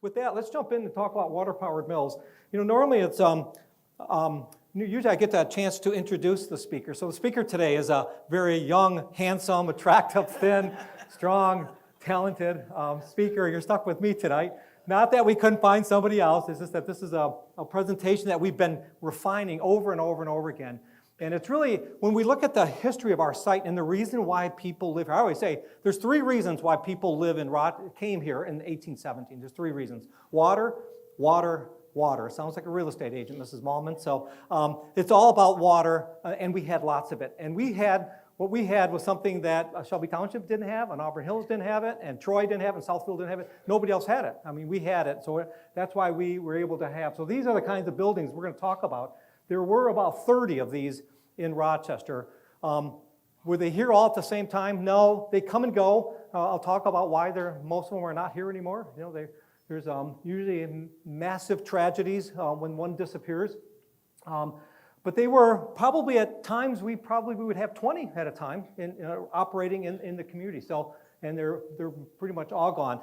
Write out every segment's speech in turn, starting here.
with that, let's jump in and talk about water-powered mills. Normally it's usually I get that chance to introduce the speaker. So the speaker today is a very young, handsome, attractive, thin, strong, talented speaker. You're stuck with me tonight. Not that we couldn't find somebody else. It's just that this is a presentation that we've been refining over and over and over again. And it's really, when we look at the history of our site and the reason why people live here, I always say there's three reasons why people came here in 1817. There's three reasons. Water, water, water. Sounds like a real estate agent, Mrs. Mallman. So it's all about water, and we had lots of it. And what we had was something that Shelby Township didn't have, and Auburn Hills didn't have it, and Troy didn't have it, and Southfield didn't have it. Nobody else had it. I mean, we had it, so that's why we were able to have. So these are the kinds of buildings we're going to talk about. There were about 30 of these in Rochester. Were they here all at the same time? No, they come and go. I'll talk about why most of them are not here anymore. There's usually massive tragedies when one disappears. But they were probably at times we would have 20 at a time operating in the community. So, and they're pretty much all gone.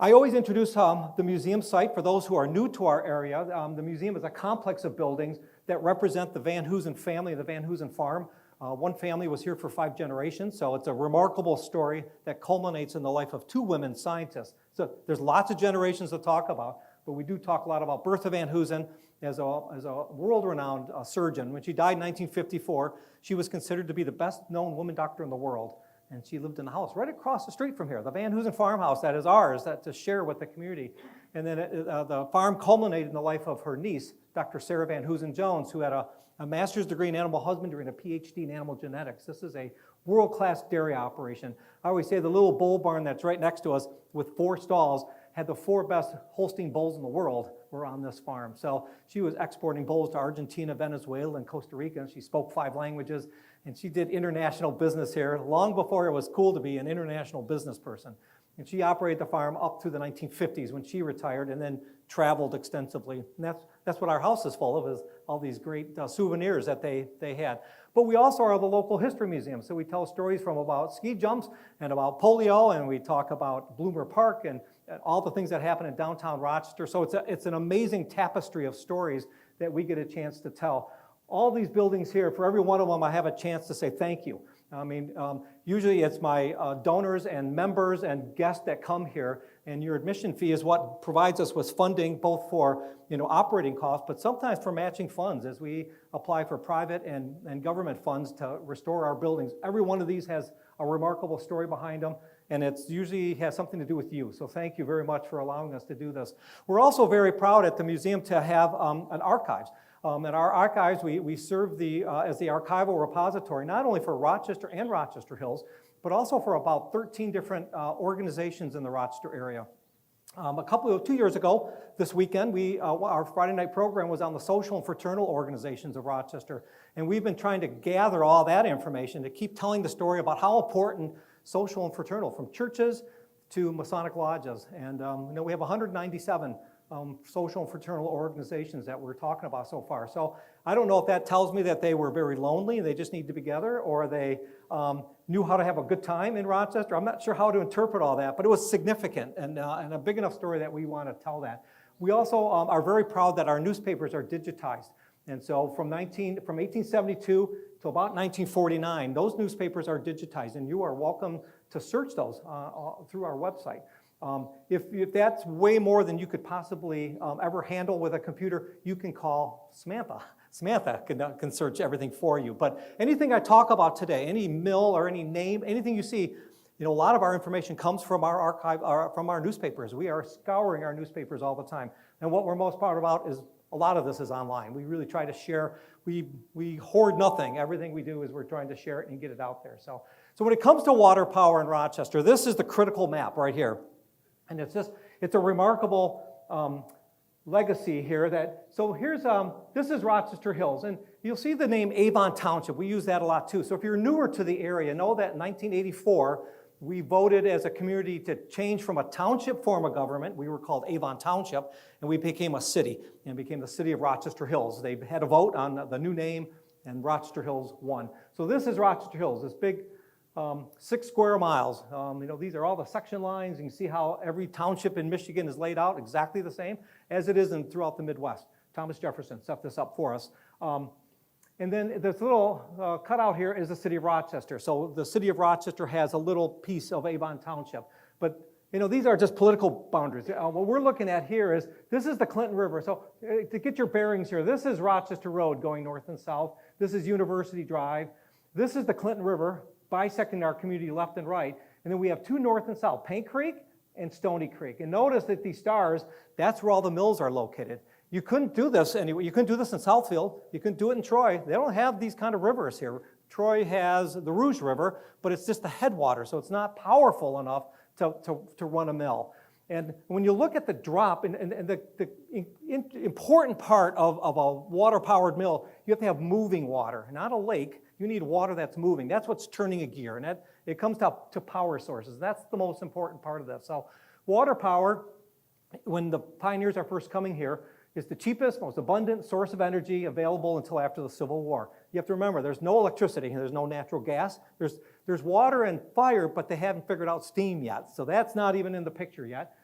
I always introduce the museum site for those who are new to our area. The museum is a complex of buildings that represent the Van Hoosen family, the Van Hoosen farm. One family was here for 5 generations, so it's a remarkable story that culminates in the life of 2 women scientists. So there's lots of generations to talk about, but we do talk a lot about Bertha Van Hoosen as a world-renowned surgeon. When she died in 1954, she was considered to be the best-known woman doctor in the world. And she lived in the house right across the street from here, the Van Hoosen farmhouse that is ours, that to share with the community. And then the farm culminated in the life of her niece, Dr. Sarah Van Hoosen Jones, who had a master's degree in animal husbandry and a PhD in animal genetics. This is a world-class dairy operation. I always say the little bull barn that's right next to us with 4 stalls had the 4 best Holstein bulls in the world were on this farm. So she was exporting bulls to Argentina, Venezuela, and Costa Rica. She spoke 5 languages. And she did international business here long before it was cool to be an international business person. And she operated the farm up through the 1950s when she retired and then traveled extensively. And that's what our house is full of, is all these great souvenirs that they had. But we also are the local history museum. So we tell stories from about ski jumps and about polio, and we talk about Bloomer Park and all the things that happen in downtown Rochester. So it's an amazing tapestry of stories that we get a chance to tell. All these buildings here, for every one of them, I have a chance to say thank you. I mean, usually it's my donors and members and guests that come here, and your admission fee is what provides us with funding, both for operating costs, but sometimes for matching funds as we apply for private and government funds to restore our buildings. Every one of these has a remarkable story behind them, and it usually has something to do with you. So thank you very much for allowing us to do this. We're also very proud at the museum to have an archives. At our archives, we serve as the archival repository, not only for Rochester and Rochester Hills, but also for about 13 different organizations in the Rochester area. 2 years ago, this weekend, our Friday night program was on the social and fraternal organizations of Rochester, and we've been trying to gather all that information to keep telling the story about how important social and fraternal, from churches to Masonic lodges, and we have 197 social and fraternal organizations that we're talking about so far. So I don't know if that tells me that they were very lonely and they just need to be together, or they knew how to have a good time in Rochester. I'm not sure how to interpret all that, but it was significant and a big enough story that we want to tell that. We also are very proud that our newspapers are digitized. And so from 1872 to about 1949, those newspapers are digitized, and you are welcome to search those through our website. If that's way more than you could possibly ever handle with a computer, you can call Samantha. Samantha can search everything for you. But anything I talk about today, any mill or any name, anything you see, a lot of our information comes from our archive, from our newspapers. We are scouring our newspapers all the time. And what we're most proud about is a lot of this is online. We really try to share. We hoard nothing. Everything we do is we're trying to share it and get it out there. So when it comes to water power in Rochester, this is the critical map right here. And it's a remarkable legacy here. This is Rochester Hills, and you'll see the name Avon Township. We use that a lot too. So if you're newer to the area, know that in 1984, we voted as a community to change from a township form of government. We were called Avon Township, and we became a city, and became the city of Rochester Hills. They had a vote on the new name, and Rochester Hills won. So this is Rochester Hills, this big 6 square miles. These are all the section lines. You can see how every township in Michigan is laid out exactly the same as it is throughout the Midwest. Thomas Jefferson set this up for us. And then this little cutout here is the city of Rochester. So the city of Rochester has a little piece of Avon Township. But these are just political boundaries. What we're looking at here is, this is the Clinton River. So to get your bearings here, this is Rochester Road going north and south. This is University Drive. This is the Clinton River bisecting our community left and right. And then we have 2 north and south, Paint Creek and Stony Creek. And notice that these stars, that's where all the mills are located. You couldn't do this anyway. You couldn't do this in Southfield. You couldn't do it in Troy. They don't have these kind of rivers here. Troy has the Rouge River, but it's just the headwater, so it's not powerful enough to run a mill. And when you look at the drop, and the important part of a water-powered mill, you have to have moving water, not a lake. You need water that's moving. That's what's turning a gear, and it comes to power sources. That's the most important part of this. So water power, when the pioneers are first coming here, is the cheapest, most abundant source of energy available until after the Civil War. You have to remember, there's no electricity, there's no natural gas, there's water and fire, but they haven't figured out steam yet, so that's not even in the picture yet.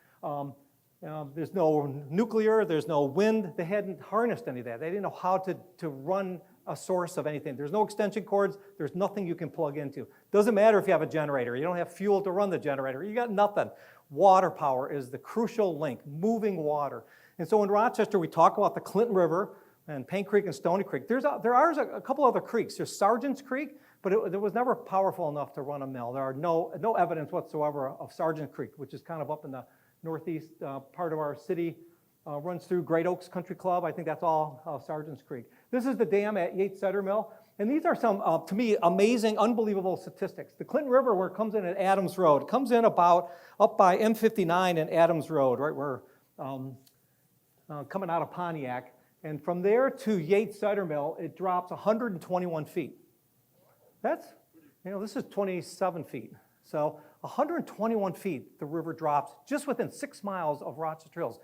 There's no nuclear, there's no wind, they hadn't harnessed any of that. They didn't know how to run a source of anything. There's no extension cords, there's nothing you can plug into. Doesn't matter if you have a generator, you don't have fuel to run the generator, you got nothing. Water power is the crucial link, moving water. And so in Rochester, we talk about the Clinton River and Paint Creek and Stony Creek. There are a couple other creeks. There's Sargent's Creek, but it was never powerful enough to run a mill. There are no evidence whatsoever of Sargent Creek, which is kind of up in the northeast part of our city, runs through Great Oaks Country Club. I think that's all Sargent's Creek. This is the dam at Yates Cider Mill. And these are some, to me, amazing, unbelievable statistics. The Clinton River, where it comes in at Adams Road, it comes in about up by M59 and Adams Road, right where coming out of Pontiac, and from there to Yates Cider Mill, it drops 121 feet. That's, this is 27 feet. So 121 feet the river drops just within 6 miles of Rochester Hills.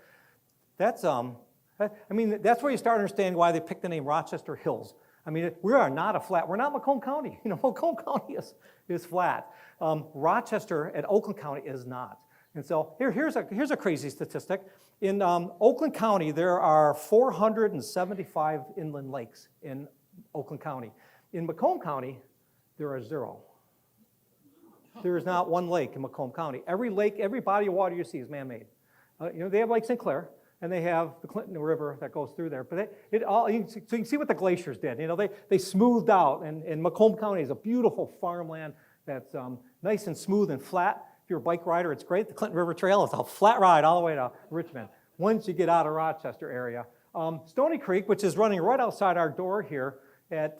That's, that's where you start understanding why they picked the name Rochester Hills. We are not a flat, we're not Macomb County. Macomb County is flat. Rochester at Oakland County is not. And so here's a crazy statistic. In Oakland County, there are 475 inland lakes in Oakland County. In Macomb County, there are 0. There is not one lake in Macomb County. Every lake, every body of water you see is man-made. They have Lake St. Clair, and they have the Clinton River that goes through there. But so you can see what the glaciers did. They smoothed out, and Macomb County is a beautiful farmland that's nice and smooth and flat. If you're a bike rider, it's great. The Clinton River Trail is a flat ride all the way to Richmond once you get out of Rochester area. Stony Creek, which is running right outside our door here at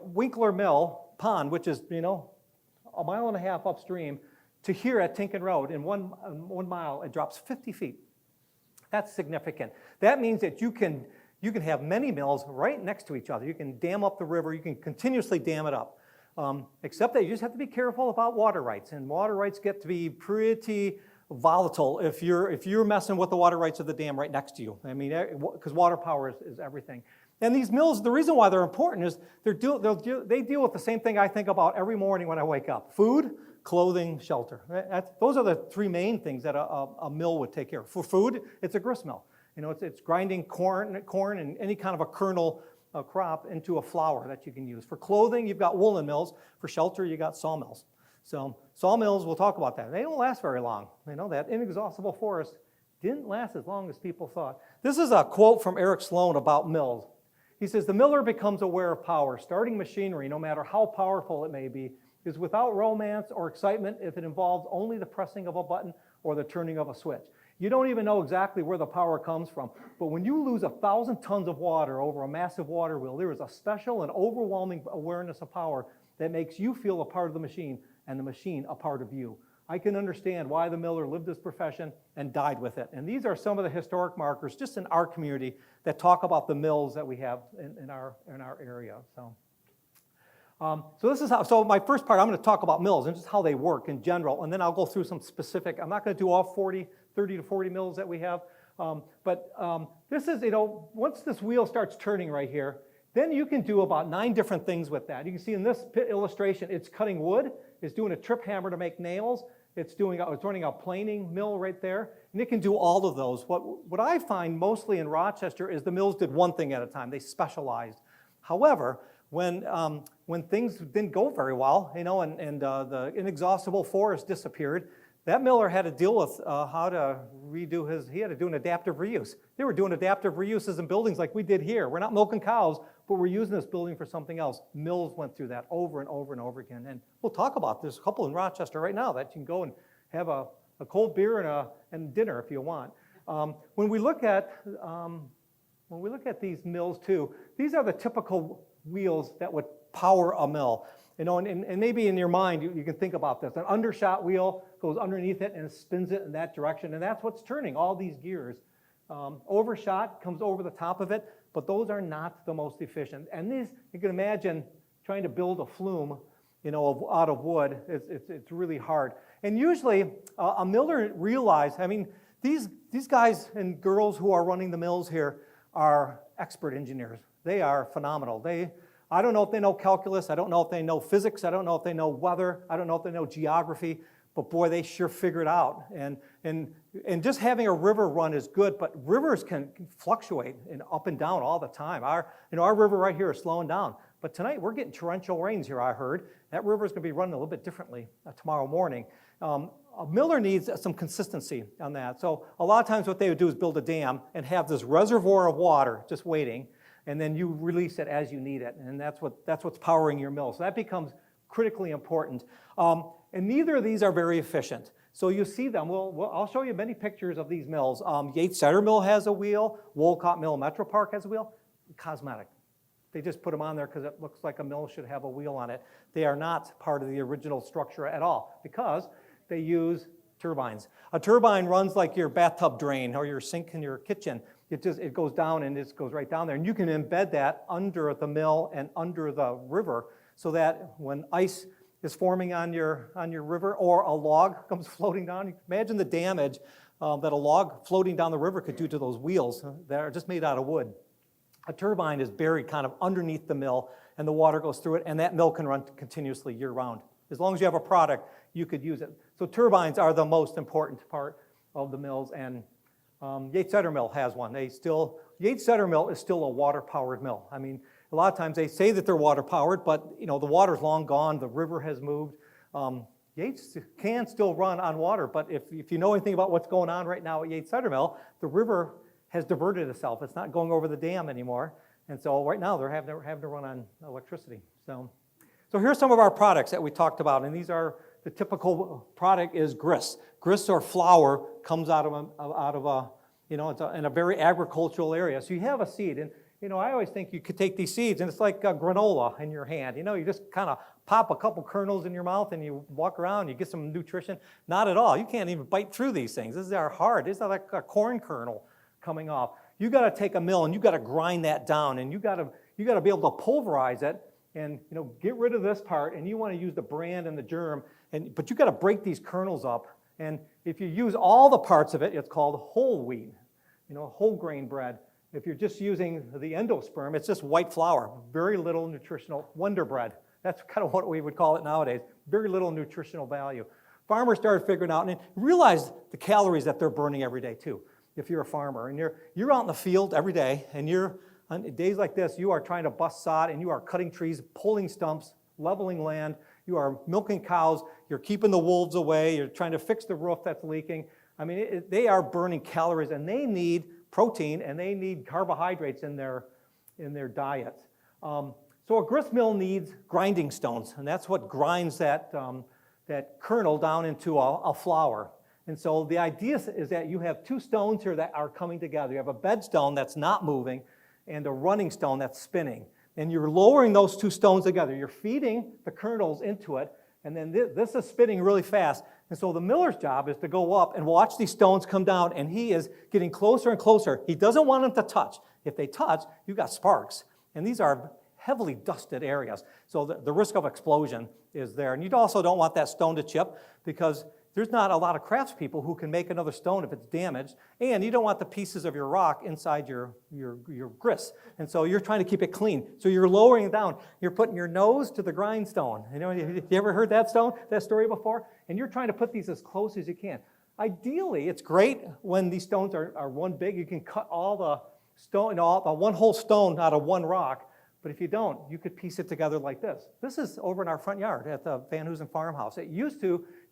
Winkler Mill Pond, which is, 1.5 miles upstream, to here at Tinkin Road. In 1 mile, it drops 50 feet. That's significant. That means that you can have many mills right next to each other. You can dam up the river. You can continuously dam it up. Except that you just have to be careful about water rights, and water rights get to be pretty volatile if you're messing with the water rights of the dam right next to you. Because water power is everything. And these mills, the reason why they're important is they deal with the same thing I think about every morning when I wake up: food, clothing, shelter. Those are the 3 main things that a mill would take care of. For food, it's a grist mill. It's grinding corn and any kind of a kernel crop into a flour that you can use. For clothing, you've got woolen mills. For shelter, you got sawmills. So sawmills, we'll talk about that. They don't last very long. That inexhaustible forest didn't last as long as people thought. This is a quote from Eric Sloan about mills. He says, "The miller becomes aware of power. Starting machinery, no matter how powerful it may be, is without romance or excitement if it involves only the pressing of a button or the turning of a switch. You don't even know exactly where the power comes from, but when you lose 1,000 tons of water over a massive water wheel, there is a special and overwhelming awareness of power that makes you feel a part of the machine and the machine a part of you. I can understand why the miller lived this profession and died with it." And these are some of the historic markers just in our community that talk about the mills that we have in our area. So my first part, I'm going to talk about mills and just how they work in general, and then I'll go through some specific. I'm not going to do all 30 to 40 mills that we have, but this is, once this wheel starts turning right here, then you can do about 9 different things with that. You can see in this illustration, it's cutting wood, It's doing a trip hammer to make nails. It's running a planing mill right there, and it can do all of those. What I find mostly in Rochester is the mills did one thing at a time. They specialized. However, when things didn't go very well, and the inexhaustible forest disappeared, that miller had to deal with how to redo he had to do an adaptive reuse. They were doing adaptive reuses in buildings like we did here. We're not milking cows, but we're using this building for something else. Mills went through that over and over and over again. And we'll talk about this. There's a couple in Rochester right now that you can go and have a cold beer and dinner if you want. When we look at these mills too, these are the typical wheels that would power a mill. And maybe in your mind you can think about this. An undershot wheel goes underneath it and it spins it in that direction, and that's what's turning all these gears. Overshot comes over the top of it, but those are not the most efficient. And these, you can imagine trying to build a flume, out of wood. It's really hard. And usually a miller realized, these guys and girls who are running the mills here are expert engineers. They are phenomenal. I don't know if they know calculus. I don't know if they know physics. I don't know if they know weather. I don't know if they know geography. But boy, they sure figure it out. And just having a river run is good, but rivers can fluctuate and up and down all the time. Our river right here is slowing down. But tonight we're getting torrential rains here, I heard. That river is going to be running a little bit differently tomorrow morning. A miller needs some consistency on that. So a lot of times what they would do is build a dam and have this reservoir of water just waiting, and then you release it as you need it. And that's what's powering your mill. So that becomes critically important. And neither of these are very efficient. So you see them. I'll show you many pictures of these mills. Yates Cider Mill has a wheel. Wolcott Mill Metro Park has a wheel. Cosmetic. They just put them on there because it looks like a mill should have a wheel on it. They are not part of the original structure at all because they use turbines. A turbine runs like your bathtub drain or your sink in your kitchen. It goes down and it goes right down there. And you can embed that under the mill and under the river so that when ice is forming on your river or a log comes floating down, you can imagine the damage that a log floating down the river could do to those wheels that are just made out of wood. A turbine is buried kind of underneath the mill, and the water goes through it, and that mill can run continuously year-round. As long as you have a product, you could use it. So turbines are the most important part of the mills, and Yates Cider Mill has one. Yates Cider Mill is still a water-powered mill. A lot of times they say that they're water-powered, but the water's long gone, the river has moved. Yates can still run on water, but if you know anything about what's going on right now at Yates Cider Mill, the river has diverted itself. It's not going over the dam anymore. And so right now they're having to run on electricity. So here's some of our products that we talked about. And these are, the typical product is grist. Grist or flour comes out of a in a very agricultural area. So you have a seed. And I always think you could take these seeds and it's like a granola in your hand. You just kind of pop a couple kernels in your mouth and you walk around, you get some nutrition. Not at all. You can't even bite through these things. These are hard. These are like a corn kernel coming off. You got to take a mill and you got to grind that down, and you got to be able to pulverize it and get rid of this part, and you want to use the bran and the germ, but you got to break these kernels up. And if you use all the parts of it, it's called whole wheat, whole grain bread. If you're just using the endosperm, it's just white flour, very little nutritional, Wonder Bread. That's kind of what we would call it nowadays, very little nutritional value. Farmers started figuring out and realized the calories that they're burning every day too. If you're a farmer and you're out in the field every day, and on days like this, you are trying to bust sod and you are cutting trees, pulling stumps, leveling land, you are milking cows, you're keeping the wolves away, you're trying to fix the roof that's leaking. They are burning calories, and they need protein and they need carbohydrates in their diets. So a grist mill needs grinding stones, and that's what grinds that kernel down into a flour. And so the idea is that you have two stones here that are coming together. You have a bed stone that's not moving and a running stone that's spinning. And you're lowering those two stones together. You're feeding the kernels into it, and then this is spinning really fast. And so the miller's job is to go up and watch these stones come down, and he is getting closer and closer. He doesn't want them to touch. If they touch, you've got sparks. And these are heavily dusted areas. So the risk of explosion is there. And you also don't want that stone to chip, because there's not a lot of craftspeople who can make another stone if it's damaged, and you don't want the pieces of your rock inside your grist. And so you're trying to keep it clean. So you're lowering it down. You're putting your nose to the grindstone. You ever heard that story before? And you're trying to put these as close as you can. Ideally, it's great when these stones are one big. You can cut all the stone, one whole stone out of one rock. But if you don't, you could piece it together like this. This is over in our front yard at the Van Hoosen farmhouse. You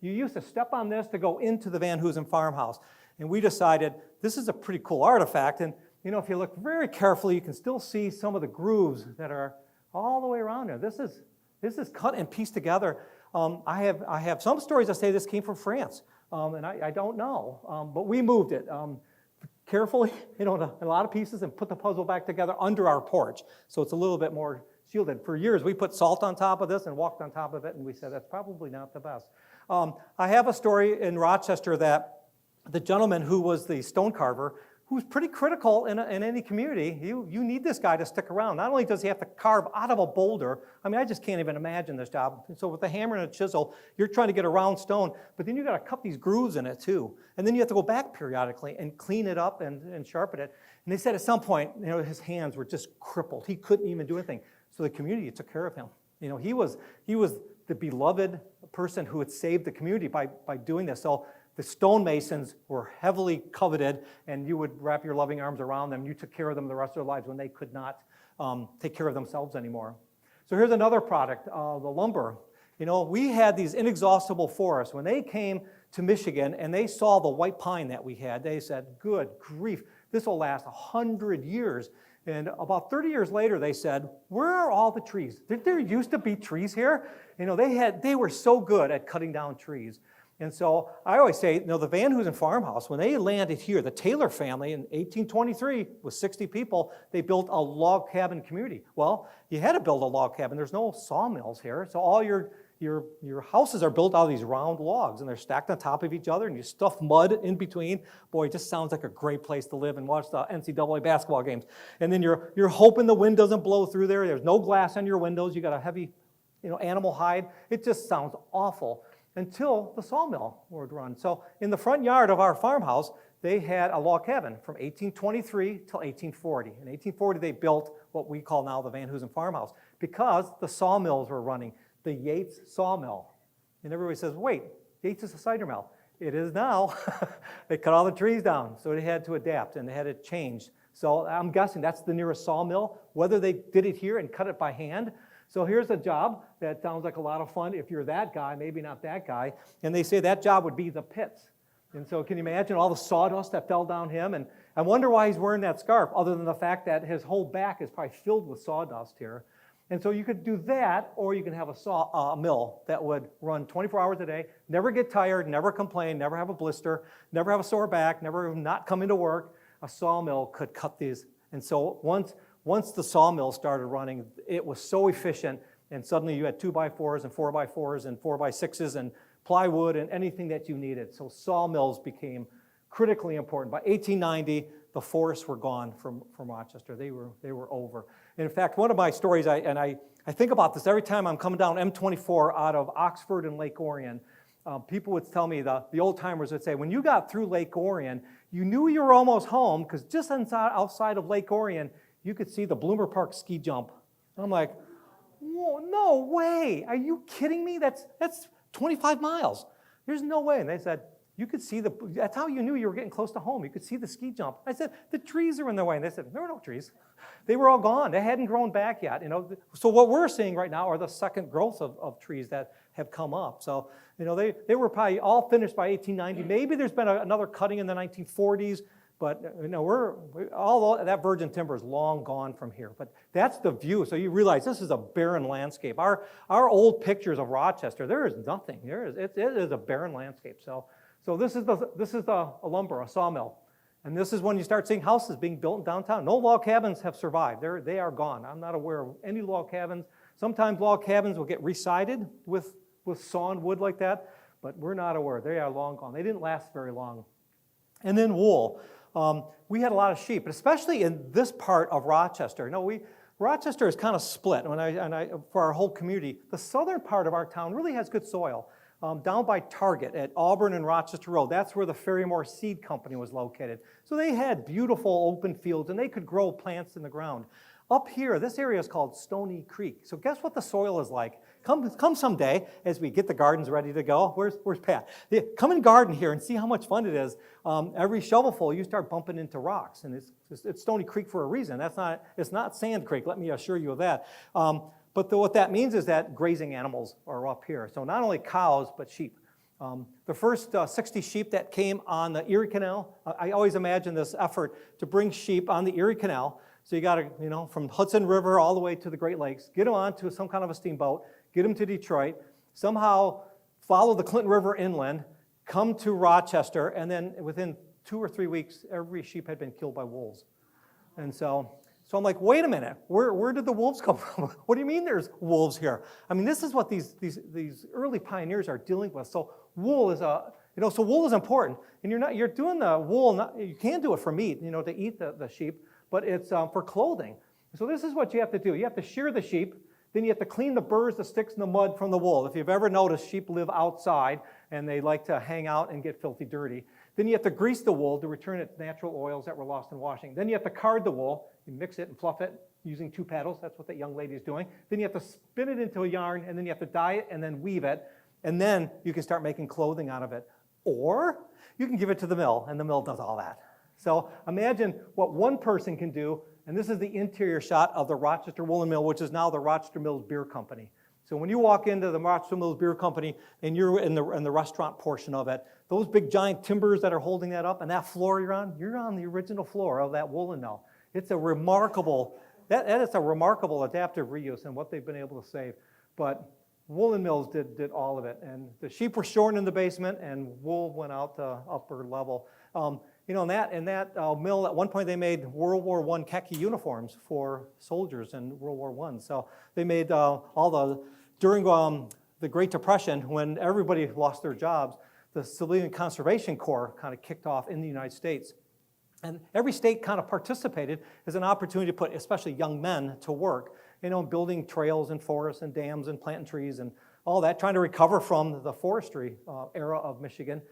used to step on this to go into the Van Hoosen farmhouse. And we decided this is a pretty cool artifact. And if you look very carefully, you can still see some of the grooves that are all the way around there. This is cut and pieced together. I have some stories that say this came from France. And I don't know. But we moved it carefully, in a lot of pieces, and put the puzzle back together under our porch. So it's a little bit more shielded. For years, we put salt on top of this and walked on top of it, and we said that's probably not the best. I have a story in Rochester that the gentleman who was the stone carver, who's pretty critical in any community, you need this guy to stick around. Not only does he have to carve out of a boulder, I just can't even imagine this job. So with a hammer and a chisel, you're trying to get a round stone, but then you got to cut these grooves in it too. And then you have to go back periodically and clean it up and sharpen it. And they said at some point, his hands were just crippled. He couldn't even do anything. So the community took care of him. He was the beloved person who had saved the community by doing this. So the stonemasons were heavily coveted, and you would wrap your loving arms around them. You took care of them the rest of their lives when they could not take care of themselves anymore. So here's another product, the lumber. We had these inexhaustible forests. When they came to Michigan and they saw the white pine that we had, they said, good grief, this will last 100 years. And about 30 years later, they said, where are all the trees? Did there used to be trees here? They were so good at cutting down trees. And so I always say, the Van Hoosen farmhouse, when they landed here, the Taylor family in 1823 with 60 people, they built a log cabin community. Well, you had to build a log cabin. There's no sawmills here. So all your houses are built out of these round logs, and they're stacked on top of each other, and you stuff mud in between. Boy, it just sounds like a great place to live and watch the NCAA basketball games. And then you're hoping the wind doesn't blow through there. There's no glass on your windows. You got a heavy, animal hide. It just sounds awful. Until the sawmill would run. So in the front yard of our farmhouse, they had a log cabin from 1823 till 1840. In 1840, they built what we call now the Van Hoosen farmhouse because the sawmills were running. The Yates sawmill. And everybody says, wait, Yates is a cider mill. It is now. They cut all the trees down, so they had to adapt and they had to change. So I'm guessing that's the nearest sawmill, whether they did it here and cut it by hand. So here's a job that sounds like a lot of fun if you're that guy, maybe not that guy. And they say that job would be the pits. And so can you imagine all the sawdust that fell down him? And I wonder why he's wearing that scarf, other than the fact that his whole back is probably filled with sawdust here. And so you could do that, or you can have a mill that would run 24 hours a day, never get tired, never complain, never have a blister, never have a sore back, never not come into work. A sawmill could cut these. And so once the sawmill started running, it was so efficient, and suddenly you had 2x4s and 4x4s and 4x6s and plywood and anything that you needed. So sawmills became critically important. By 1890, the forests were gone from Rochester. They were over. And in fact, one of my stories, I think about this every time I'm coming down M24 out of Oxford and Lake Orion. People would tell me, the old timers would say, when you got through Lake Orion, you knew you were almost home, because just outside of Lake Orion, you could see the Bloomer Park ski jump. And I'm like, whoa, no way. Are you kidding me? That's 25 miles. There's no way. And they said, you could see that's how you knew you were getting close to home. You could see the ski jump. I said, the trees are in their way. And they said, there were no trees. They were all gone. They hadn't grown back yet. So what we're seeing right now are the second growth of trees that have come up. So, they were probably all finished by 1890. Maybe there's been another cutting in the 1940s. But all that virgin timber is long gone from here. But that's the view. So you realize this is a barren landscape. Our old pictures of Rochester, there is nothing. It is a barren landscape. So this is the lumber, a sawmill, and this is when you start seeing houses being built in downtown. No log cabins have survived. They are gone. I'm not aware of any log cabins. Sometimes log cabins will get resided with sawn wood like that, but we're not aware. They are long gone. They didn't last very long. And then wool. We had a lot of sheep, especially in this part of Rochester. Rochester is kind of split for our whole community. The southern part of our town really has good soil. down by Target at Auburn and Rochester Road. That's where the Ferrymore Seed Company was located. So they had beautiful open fields, and they could grow plants in the ground. Up here, this area is called Stony Creek. So guess what the soil is like? Come someday as we get the gardens ready to go. Where's Pat? Yeah, come and garden here and see how much fun it is. Every shovelful, you start bumping into rocks, and it's Stony Creek for a reason. It's not Sand Creek, let me assure you of that. But what that means is that grazing animals are up here. So not only cows, but sheep. The first 60 sheep that came on the Erie Canal, I always imagine this effort to bring sheep on the Erie Canal. So you got to, from Hudson River all the way to the Great Lakes, get them onto some kind of a steamboat, get them to Detroit, somehow follow the Clinton River inland, come to Rochester, and then within 2 or 3 weeks, every sheep had been killed by wolves. And so I'm like, wait a minute, where did the wolves come from? What do you mean there's wolves here? I mean, this is what these early pioneers are dealing with. So wool is wool is important, and you're doing the wool. You can do it for meat, to eat the sheep, but it's for clothing. So this is what you have to do. You have to shear the sheep, then you have to clean the burrs, the sticks, and the mud from the wool. If you've ever noticed, sheep live outside, and they like to hang out and get filthy dirty. Then you have to grease the wool to return its natural oils that were lost in washing. Then you have to card the wool. You mix it and fluff it using 2 paddles. That's what that young lady is doing. Then you have to spin it into a yarn, and then you have to dye it and then weave it, and then you can start making clothing out of it. Or you can give it to the mill, and the mill does all that. So imagine what one person can do, and this is the interior shot of the Rochester Woolen Mill, which is now the Rochester Mills Beer Company. So when you walk into the Rochester Mills Beer Company and you're in the restaurant portion of it, those big giant timbers that are holding that up and that floor you're on the original floor of that woolen mill. It's a remarkable, that is a remarkable adaptive reuse and what they've been able to save. But woolen mills did all of it. And the sheep were shorn in the basement and wool went out to upper level. In that mill, at one point they made World War I khaki uniforms for soldiers in World War I. So they made during the Great Depression, when everybody lost their jobs, the Civilian Conservation Corps kind of kicked off in the United States. And every state kind of participated as an opportunity to put, especially young men, to work, building trails and forests and dams and planting trees and all that, trying to recover from the forestry era of Michigan.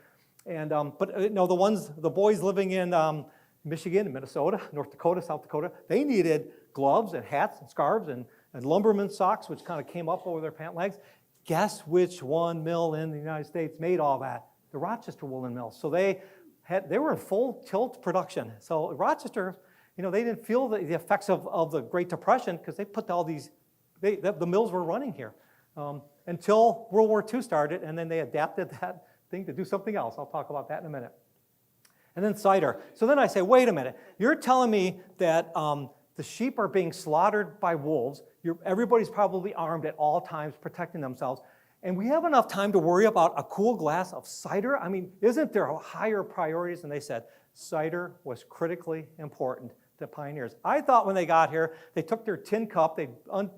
And the boys living in Michigan and Minnesota, North Dakota, South Dakota, they needed gloves and hats and scarves and lumberman socks, which kind of came up over their pant legs. Guess which one mill in the United States made all that? The Rochester Woolen Mill. So they were in full tilt production. So Rochester, they didn't feel the effects of the Great Depression because they put all these, the mills were running here until World War II started, and then they adapted that thing to do something else. I'll talk about that in a minute. And then cider. So then I say, wait a minute. You're telling me that the sheep are being slaughtered by wolves. Everybody's probably armed at all times, protecting themselves. And we have enough time to worry about a cool glass of cider? I mean, isn't there higher priorities? And they said cider was critically important to pioneers. I thought when they got here, they took their tin cup, they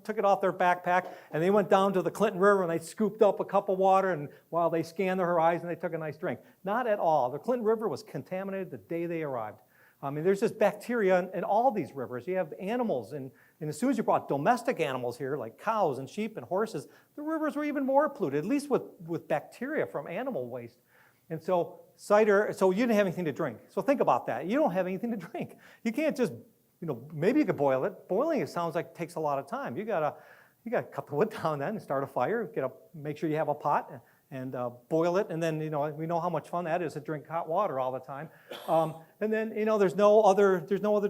took it off their backpack, and they went down to the Clinton River and they scooped up a cup of water, and while they scanned the horizon, they took a nice drink. Not at all. The Clinton River was contaminated the day they arrived. I mean, there's just bacteria in all these rivers. You have animals, and as soon as you brought domestic animals here, like cows and sheep and horses, the rivers were even more polluted, at least with bacteria from animal waste. And so cider, so you didn't have anything to drink. So think about that. You don't have anything to drink. You can't just, maybe you could boil it. Boiling, it sounds like it takes a lot of time. You gotta cut the wood down then and start a fire, make sure you have a pot and boil it, and then we know how much fun that is to drink hot water all the time. And then there's no other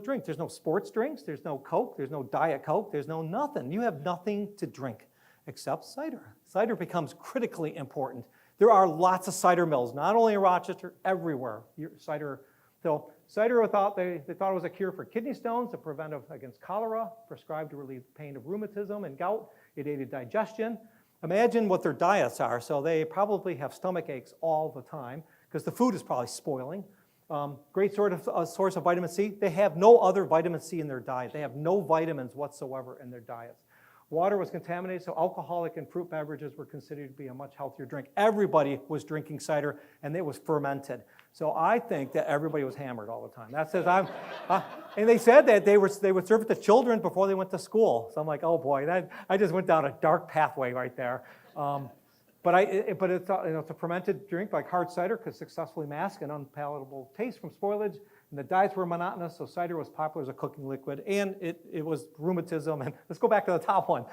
drink. There's no sports drinks. There's no Coke. There's no Diet Coke. There's no nothing. You have nothing to drink except cider. Cider becomes critically important. There are lots of cider mills, not only in Rochester, everywhere. Cider thought it was a cure for kidney stones, a preventive against cholera, prescribed to relieve pain of rheumatism and gout. It aided digestion. Imagine what their diets are. So they probably have stomach aches all the time because the food is probably spoiling. Great source of vitamin C. They have no other vitamin C in their diet. They have no vitamins whatsoever in their diets. Water was contaminated, so alcoholic and fruit beverages were considered to be a much healthier drink. Everybody was drinking cider, and it was fermented. So I think that everybody was hammered all the time. That says and they said that they would serve it to children before they went to school. So I'm like, oh boy, I just went down a dark pathway right there. But it's it's a fermented drink like hard cider could successfully mask an unpalatable taste from spoilage, and the diets were monotonous, so cider was popular as a cooking liquid, and it was rheumatism, and let's go back to the top one,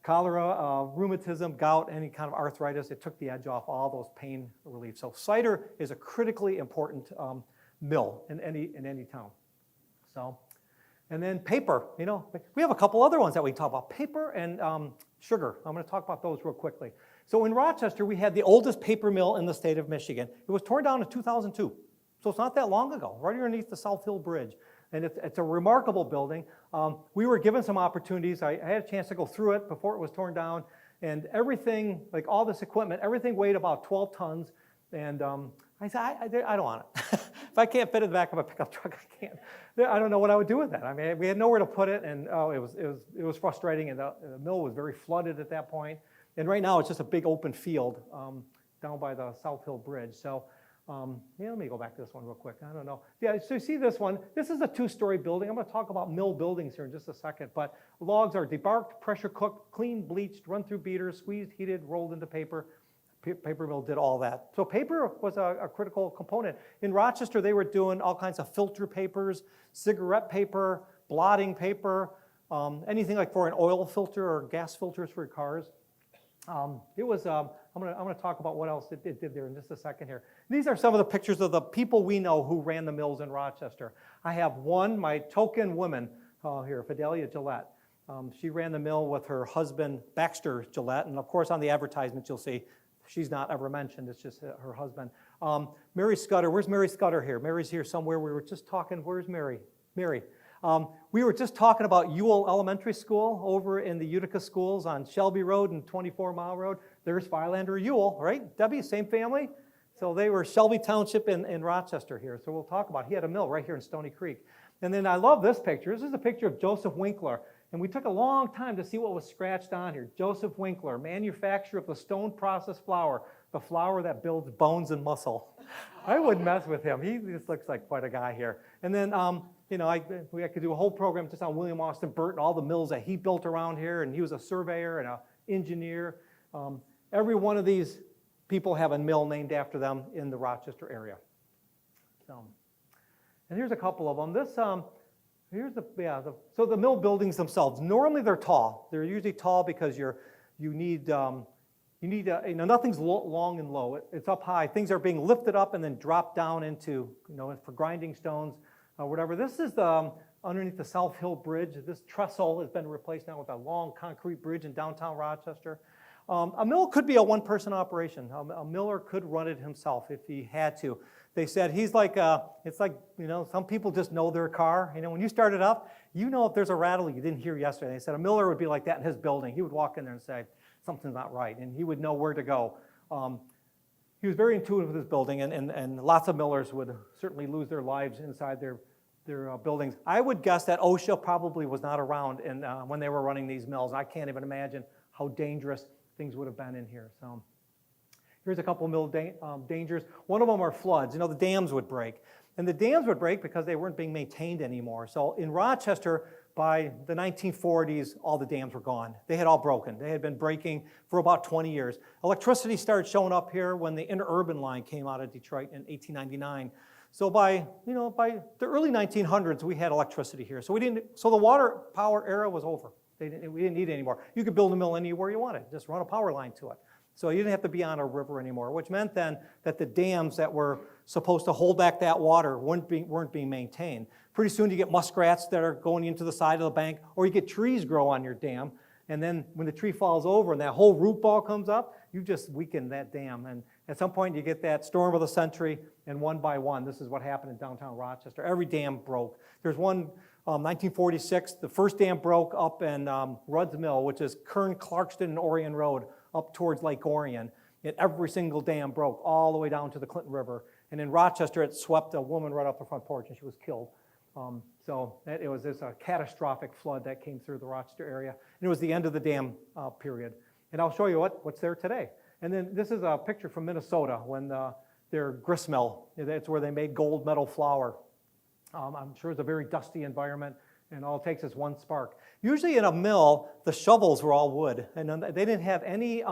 cholera, rheumatism, gout, any kind of arthritis, it took the edge off all those pain relief. So cider is a critically important mill in any town. So, and then paper, we have a couple other ones that we can talk about, paper and sugar. I'm going to talk about those real quickly. So in Rochester, we had the oldest paper mill in the state of Michigan. It was torn down in 2002, so it's not that long ago, right underneath the South Hill Bridge. And it's a remarkable building. We were given some opportunities. I had a chance to go through it before it was torn down, and everything, like all this equipment, everything weighed about 12 tons, and I said, I don't want it. If I can't fit it in the back of a pickup truck, I can't. I don't know what I would do with that. I mean, we had nowhere to put it, and it was frustrating, and the mill was very flooded at that point. And right now, it's just a big open field down by the South Hill Bridge. So, let me go back to this one real quick. I don't know. Yeah, so you see this one. This is a two-story building. I'm going to talk about mill buildings here in just a second. But logs are debarked, pressure cooked, clean, bleached, run through beaters, squeezed, heated, rolled into paper. Paper mill did all that. So paper was a critical component. In Rochester, they were doing all kinds of filter papers, cigarette paper, blotting paper, anything like for an oil filter or gas filters for your cars. I'm going to talk about what else it did there in just a second here. These are some of the pictures of the people we know who ran the mills in Rochester. I have one, my token woman here, Fidelia Gillette. She ran the mill with her husband, Baxter Gillette, and of course on the advertisement you'll see she's not ever mentioned, it's just her husband. Mary Scudder, where's Mary Scudder here? Mary's here somewhere. We were just talking, where's Mary? Mary. We were just talking about Ewell Elementary School over in the Utica schools on Shelby Road and 24 Mile Road. There's Philander Ewell, right? Debbie, same family? So they were Shelby Township in Rochester here. So we'll talk about it. He had a mill right here in Stony Creek. And then I love this picture. This is a picture of Joseph Winkler. And we took a long time to see what was scratched on here. Joseph Winkler, manufacturer of the stone process flour, the flour that builds bones and muscle. I wouldn't mess with him. He just looks like quite a guy here. And then, I could do a whole program just on William Austin Burton, all the mills that he built around here, and he was a surveyor and an engineer. Every one of these people have a mill named after them in the Rochester area. So, and here's a couple of them. This, so the mill buildings themselves, normally they're tall. They're usually tall because you need nothing's long and low. It's up high. Things are being lifted up and then dropped down into, for grinding stones, whatever. This is underneath the South Hill Bridge. This trestle has been replaced now with a long concrete bridge in downtown Rochester. A mill could be a one-person operation. A miller could run it himself if he had to. They said he's like, it's like, some people just know their car. When you start it up, if there's a rattle you didn't hear yesterday. They said a miller would be like that in his building. He would walk in there and say, something's not right, and he would know where to go. He was very intuitive with his building, and lots of millers would certainly lose their lives inside their buildings. I would guess that OSHA probably was not around when they were running these mills. I can't even imagine how dangerous things would have been in here. So here's a couple of mill dangers. One of them are floods. The dams would break. And the dams would break because they weren't being maintained anymore. So in Rochester, by the 1940s, all the dams were gone. They had all broken. They had been breaking for about 20 years. Electricity started showing up here when the interurban line came out of Detroit in 1899. So by the early 1900s, we had electricity here. So the water power era was over. We didn't need it anymore. You could build a mill anywhere you wanted. Just run a power line to it. So you didn't have to be on a river anymore, which meant then that the dams that were supposed to hold back that water weren't being maintained. Pretty soon you get muskrats that are going into the side of the bank, or you get trees grow on your dam, and then when the tree falls over and that whole root ball comes up, you just weaken that dam. And at some point you get that storm of the century, and one by one, this is what happened in downtown Rochester. Every dam broke. There's one, 1946, the first dam broke up in Rudd's Mill, which is Kern, Clarkston, and Orion Road, up towards Lake Orion. And every single dam broke all the way down to the Clinton River. And in Rochester, it swept a woman right off the front porch, and she was killed. It was a catastrophic flood that came through the Rochester area. And it was the end of the dam period. And I'll show you what's there today. And then this is a picture from Minnesota when their grist mill, that's where they made gold medal flour. I'm sure it's a very dusty environment, and all it takes is one spark. Usually in a mill, the shovels were all wood, and they didn't have any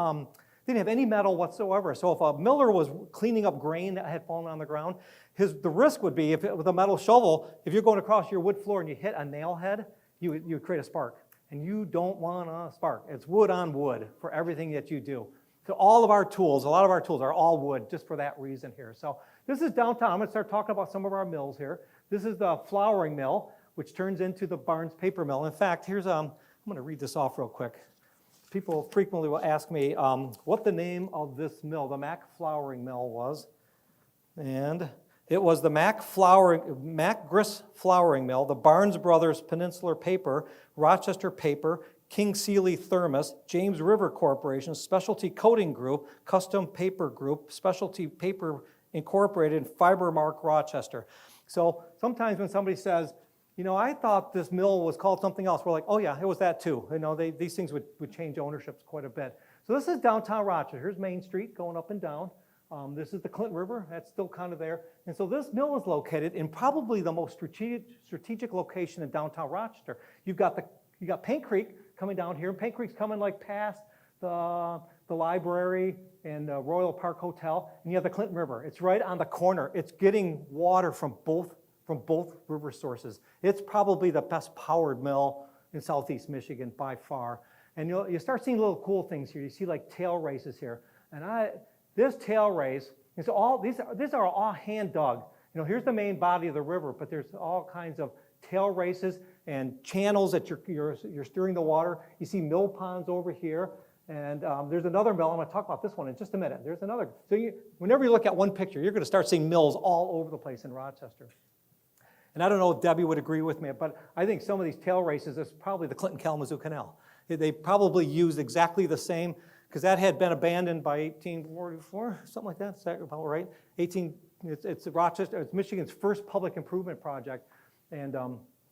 didn't have any metal whatsoever. So if a miller was cleaning up grain that had fallen on the ground, the risk would be, with a metal shovel, if you're going across your wood floor and you hit a nail head, you would create a spark. And you don't want a spark. It's wood on wood for everything that you do. So all of our tools, a lot of our tools are all wood just for that reason here. So this is downtown. I'm going to start talking about some of our mills here. This is the flouring mill, which turns into the Barnes paper mill. In fact, here's, I'm going to read this off real quick. People frequently will ask me what the name of this mill, the Mack Flouring Mill, was. And it was the Mack Grist Flouring Mill, the Barnes Brothers Peninsular Paper, Rochester Paper, King Sealy Thermos, James River Corporation, Specialty Coating Group, Custom Paper Group, Specialty Paper Incorporated, Fibermark Rochester. So sometimes when somebody says, I thought this mill was called something else, we're like, oh yeah, it was that too. These things would change ownerships quite a bit. So this is downtown Rochester. Here's Main Street going up and down. This is the Clinton River. That's still kind of there. And so this mill is located in probably the most strategic location in downtown Rochester. You got Paint Creek coming down here. Paint Creek's coming like past the library and the Royal Park Hotel. And you have the Clinton River. It's right on the corner. It's getting water from both river sources. It's probably the best powered mill in southeast Michigan by far. And you start seeing little cool things here. You see like tail races here. And this tail race, and so these are all hand dug. Here's the main body of the river, but there's all kinds of tail races and channels that you're steering the water. You see mill ponds over here. And there's another mill. I'm going to talk about this one in just a minute. There's another. So whenever you look at one picture, you're going to start seeing mills all over the place in Rochester. And I don't know if Debbie would agree with me, but I think some of these tail races is probably the Clinton-Kalamazoo Canal. They probably used exactly the same, because that had been abandoned by 1844, something like that. Is that about right? It's Rochester. It's Michigan's first public improvement project. And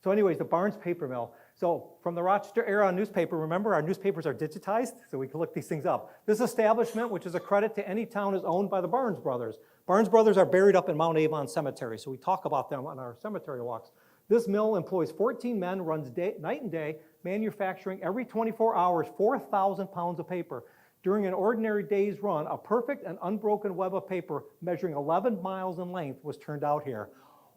so anyways, the Barnes paper mill. So from the Rochester Area newspaper, remember our newspapers are digitized, so we can look these things up. This establishment, which is a credit to any town, is owned by the Barnes brothers. Barnes brothers are buried up in Mount Avon Cemetery, so we talk about them on our cemetery walks. This mill employs 14 men, runs night and day, manufacturing every 24 hours 4,000 pounds of paper. During an ordinary day's run, a perfect and unbroken web of paper measuring 11 miles in length was turned out here.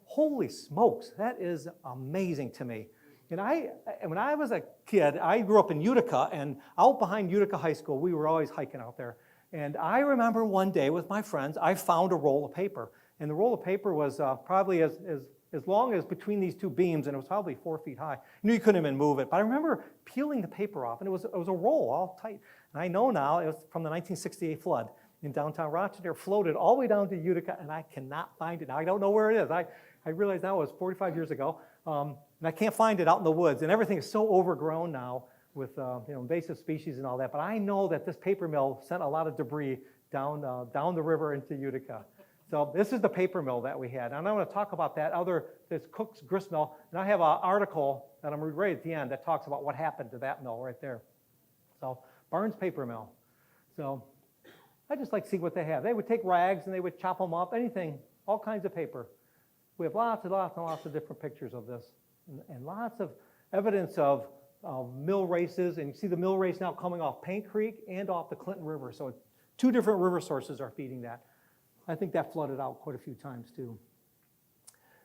Holy smokes, that is amazing to me. And when I was a kid, I grew up in Utica, and out behind Utica High School, we were always hiking out there. And I remember one day with my friends, I found a roll of paper. And the roll of paper was probably as long as between these two beams, and it was probably 4 feet high. You couldn't even move it. But I remember peeling the paper off, and it was a roll, all tight. And I know now it was from the 1968 flood in downtown Rochester. It floated all the way down to Utica, and I cannot find it now. I don't know where it is. I realized that was 45 years ago. And I can't find it out in the woods. And everything is so overgrown now with invasive species and all that. But I know that this paper mill sent a lot of debris down the river into Utica. So this is the paper mill that we had. And I'm going to talk about this Cook's Grist Mill. And I have an article that I'm going to read at the end that talks about what happened to that mill right there. So Barnes paper mill. So I just like to see what they have. They would take rags and they would chop them up, anything, all kinds of paper. We have lots and lots and lots of different pictures of this, and lots of evidence of mill races. And you see the mill race now coming off Paint Creek and off the Clinton River. So two different river sources are feeding that. I think that flooded out quite a few times too.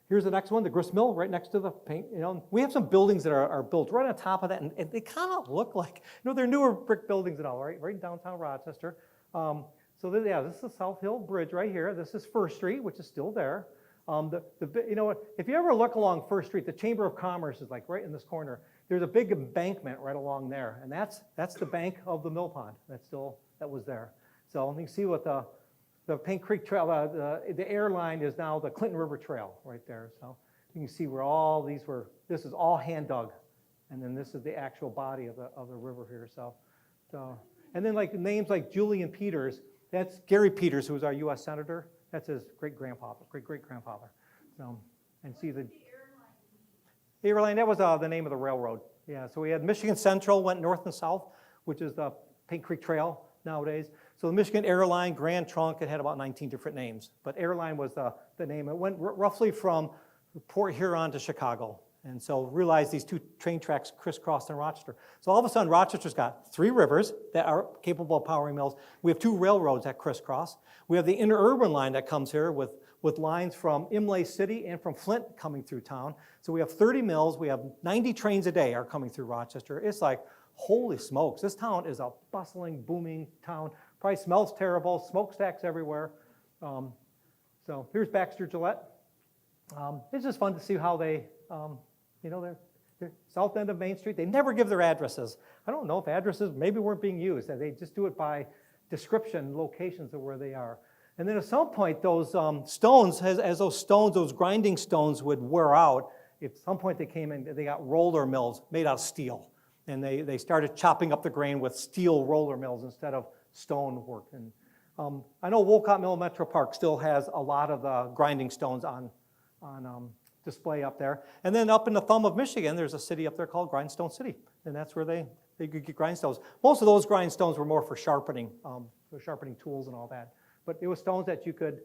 Here's the next one, the grist mill, right next to the paint. We have some buildings that are built right on top of that, and they kind of look like, they're newer brick buildings and all, right in downtown Rochester. This is the South Hill Bridge right here. This is First Street, which is still there. If you ever look along First Street, the Chamber of Commerce is like right in this corner. There's a big embankment right along there, and that's the bank of the mill pond that was there. So you can see what the Paint Creek Trail, the airline is now the Clinton River Trail right there. So you can see where all these were. This is all hand dug, and then this is the actual body of the river here. And then like names like Julian Peters, that's Gary Peters, who was our U.S. Senator. That's his great-grandfather. So, and see the airline, that was the name of the railroad. Yeah, so we had Michigan Central, went north and south, which is the Paint Creek Trail nowadays. So the Michigan Airline, Grand Trunk, it had about 19 different names. But airline was the name. It went roughly from Port Huron to Chicago. And so realize these two train tracks crisscrossed in Rochester. So all of a sudden, Rochester's got 3 rivers that are capable of powering mills. We have 2 railroads that crisscross. We have the interurban line that comes here with lines from Imlay City and from Flint coming through town. So we have 30 mills. We have 90 trains a day are coming through Rochester. It's like, holy smokes, this town is a bustling, booming town. Probably smells terrible, smokestacks everywhere. So here's Baxter Gillette. It's just fun to see how they, they're south end of Main Street. They never give their addresses. I don't know if addresses maybe weren't being used. They just do it by description, locations of where they are. And then at some point, those stones, as those grinding stones would wear out, at some point they came in, they got roller mills made out of steel. And they started chopping up the grain with steel roller mills instead of stone work. And I know Wolcott Mill Metro Park still has a lot of the grinding stones on display up there. And then up in the thumb of Michigan, there's a city up there called Grindstone City. And that's where they could get grindstones. Most of those grindstones were more for sharpening tools and all that. But it was stones that you could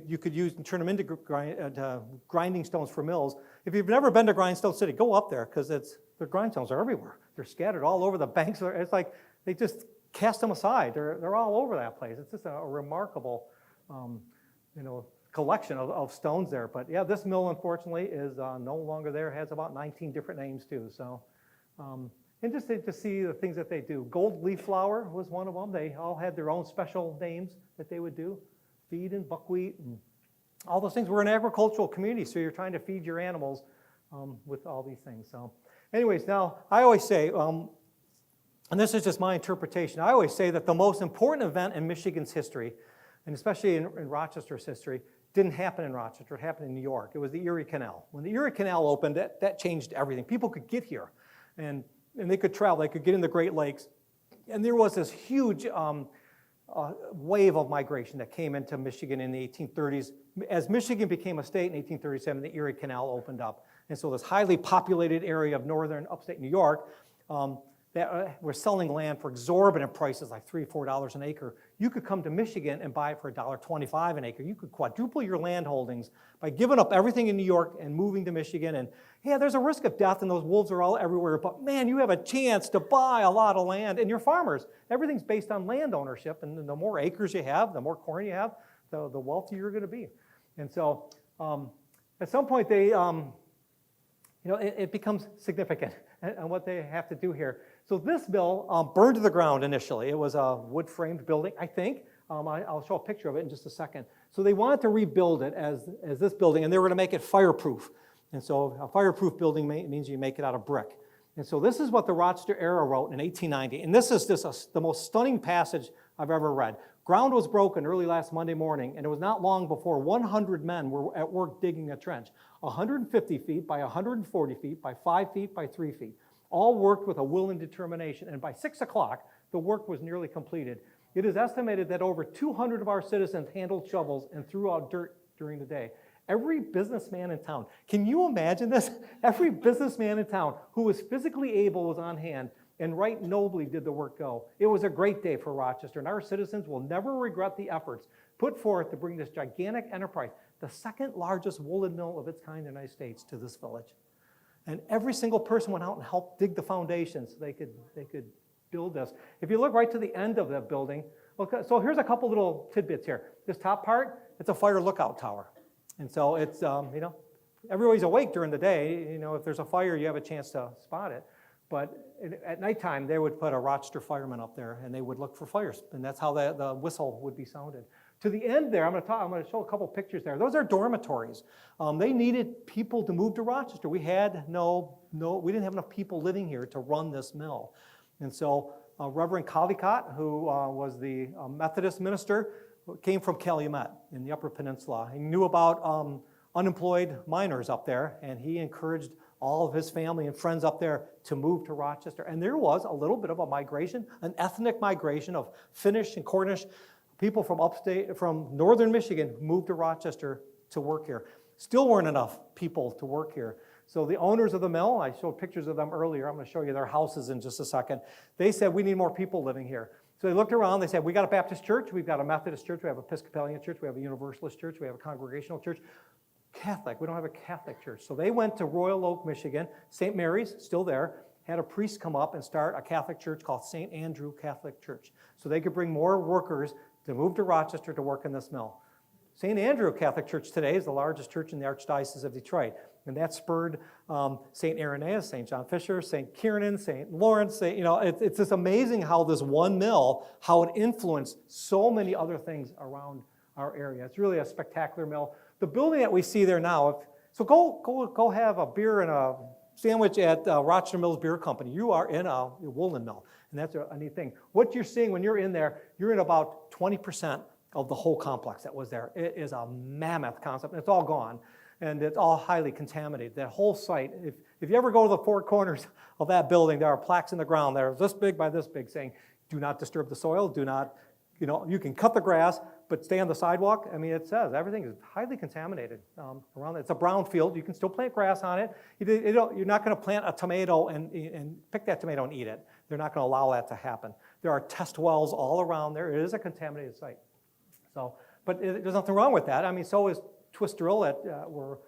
use and turn them into grinding stones for mills. If you've never been to Grindstone City, go up there because the grindstones are everywhere. They're scattered all over the banks. It's like they just cast them aside. They're all over that place. It's just a remarkable, collection of stones there. But yeah, this mill unfortunately is no longer there. It has about 19 different names too. So. And just to see the things that they do. Gold leaf flower was one of them. They all had their own special names that they would do. Feed and buckwheat and all those things. We're an agricultural community, so you're trying to feed your animals with all these things. So anyways, now I always say, and this is just my interpretation, I always say that the most important event in Michigan's history, and especially in Rochester's history, didn't happen in Rochester. It happened in New York. It was the Erie Canal. When the Erie Canal opened, that changed everything. People could get here. And they could travel, they could get in the Great Lakes. And there was this huge wave of migration that came into Michigan in the 1830s. As Michigan became a state in 1837, the Erie Canal opened up. And so this highly populated area of northern upstate New York that were selling land for exorbitant prices, like $3, $4 an acre. You could come to Michigan and buy it for $1.25 an acre. You could quadruple your land holdings by giving up everything in New York and moving to Michigan. And yeah, there's a risk of death and those wolves are all everywhere, but man, you have a chance to buy a lot of land and you're farmers. Everything's based on land ownership, and the more acres you have, the more corn you have, the wealthier you're gonna be. And so at some point they, it becomes significant and what they have to do here. So this mill burned to the ground initially. It was a wood-framed building, I think. I'll show a picture of it in just a second. So they wanted to rebuild it as this building, and they were going to make it fireproof. And so a fireproof building means you make it out of brick. And so this is what the Rochester Area wrote in 1890. And this is the most stunning passage I've ever read. Ground was broken early last Monday morning, and it was not long before 100 men were at work digging a trench, 150 feet by 140 feet by 5 feet by 3 feet. All worked with a will and determination, and by 6 o'clock, the work was nearly completed. It is estimated that over 200 of our citizens handled shovels and threw out dirt during the day. Every businessman in town, can you imagine this? Every businessman in town who was physically able was on hand, and right nobly did the work go. It was a great day for Rochester, and our citizens will never regret the efforts put forth to bring this gigantic enterprise, the second largest woolen mill of its kind in the United States, to this village. And every single person went out and helped dig the foundations so they could build this. If you look right to the end of that building, okay, so here's a couple little tidbits here. This top part, it's a fire lookout tower. And so it's, everybody's awake during the day. If there's a fire, you have a chance to spot it. But at nighttime, they would put a Rochester fireman up there, and they would look for fires. And that's how the whistle would be sounded. To the end there, I'm going to show a couple pictures there. Those are dormitories. They needed people to move to Rochester. We didn't have enough people living here to run this mill. And so Reverend Collicott, who was the Methodist minister, came from Calumet in the Upper Peninsula. He knew about unemployed miners up there, and he encouraged all of his family and friends up there to move to Rochester. And there was a little bit of a migration, an ethnic migration of Finnish and Cornish people from northern Michigan moved to Rochester to work here. Still weren't enough people to work here. So the owners of the mill, I showed pictures of them earlier. I'm going to show you their houses in just a second. They said, we need more people living here. So they looked around. They said, we got a Baptist church. We've got a Methodist church. We have an Episcopalian church. We have a Universalist church. We have a Congregational church. Catholic. We don't have a Catholic church. So they went to Royal Oak, Michigan. St. Mary's, still there, had a priest come up and start a Catholic church called St. Andrew Catholic Church. So they could bring more workers to move to Rochester to work in this mill. St. Andrew Catholic Church today is the largest church in the Archdiocese of Detroit. And that spurred St. Irenaeus, St. John Fisher, St. Kieran, St. Lawrence. It's just amazing how this one mill, how it influenced so many other things around our area. It's really a spectacular mill. The building that we see there now, so go have a beer and a sandwich at Rochester Mills Beer Company. You are in a woolen mill, and that's a neat thing. What you're seeing when you're in there, you're in about 20% of the whole complex that was there. It is a mammoth concept, and it's all gone, and it's all highly contaminated. That whole site, if you ever go to the four corners of that building, there are plaques in the ground that are this big by this big saying, do not disturb the soil, do not, you can cut the grass, but stay on the sidewalk. I mean, it says everything is highly contaminated around it. It's a brown field. You can still plant grass on it. You're not going to plant a tomato and pick that tomato and eat it. They're not going to allow that to happen. There are test wells all around there. It is a contaminated site. But there's nothing wrong with that. I mean, so is Twist Drill where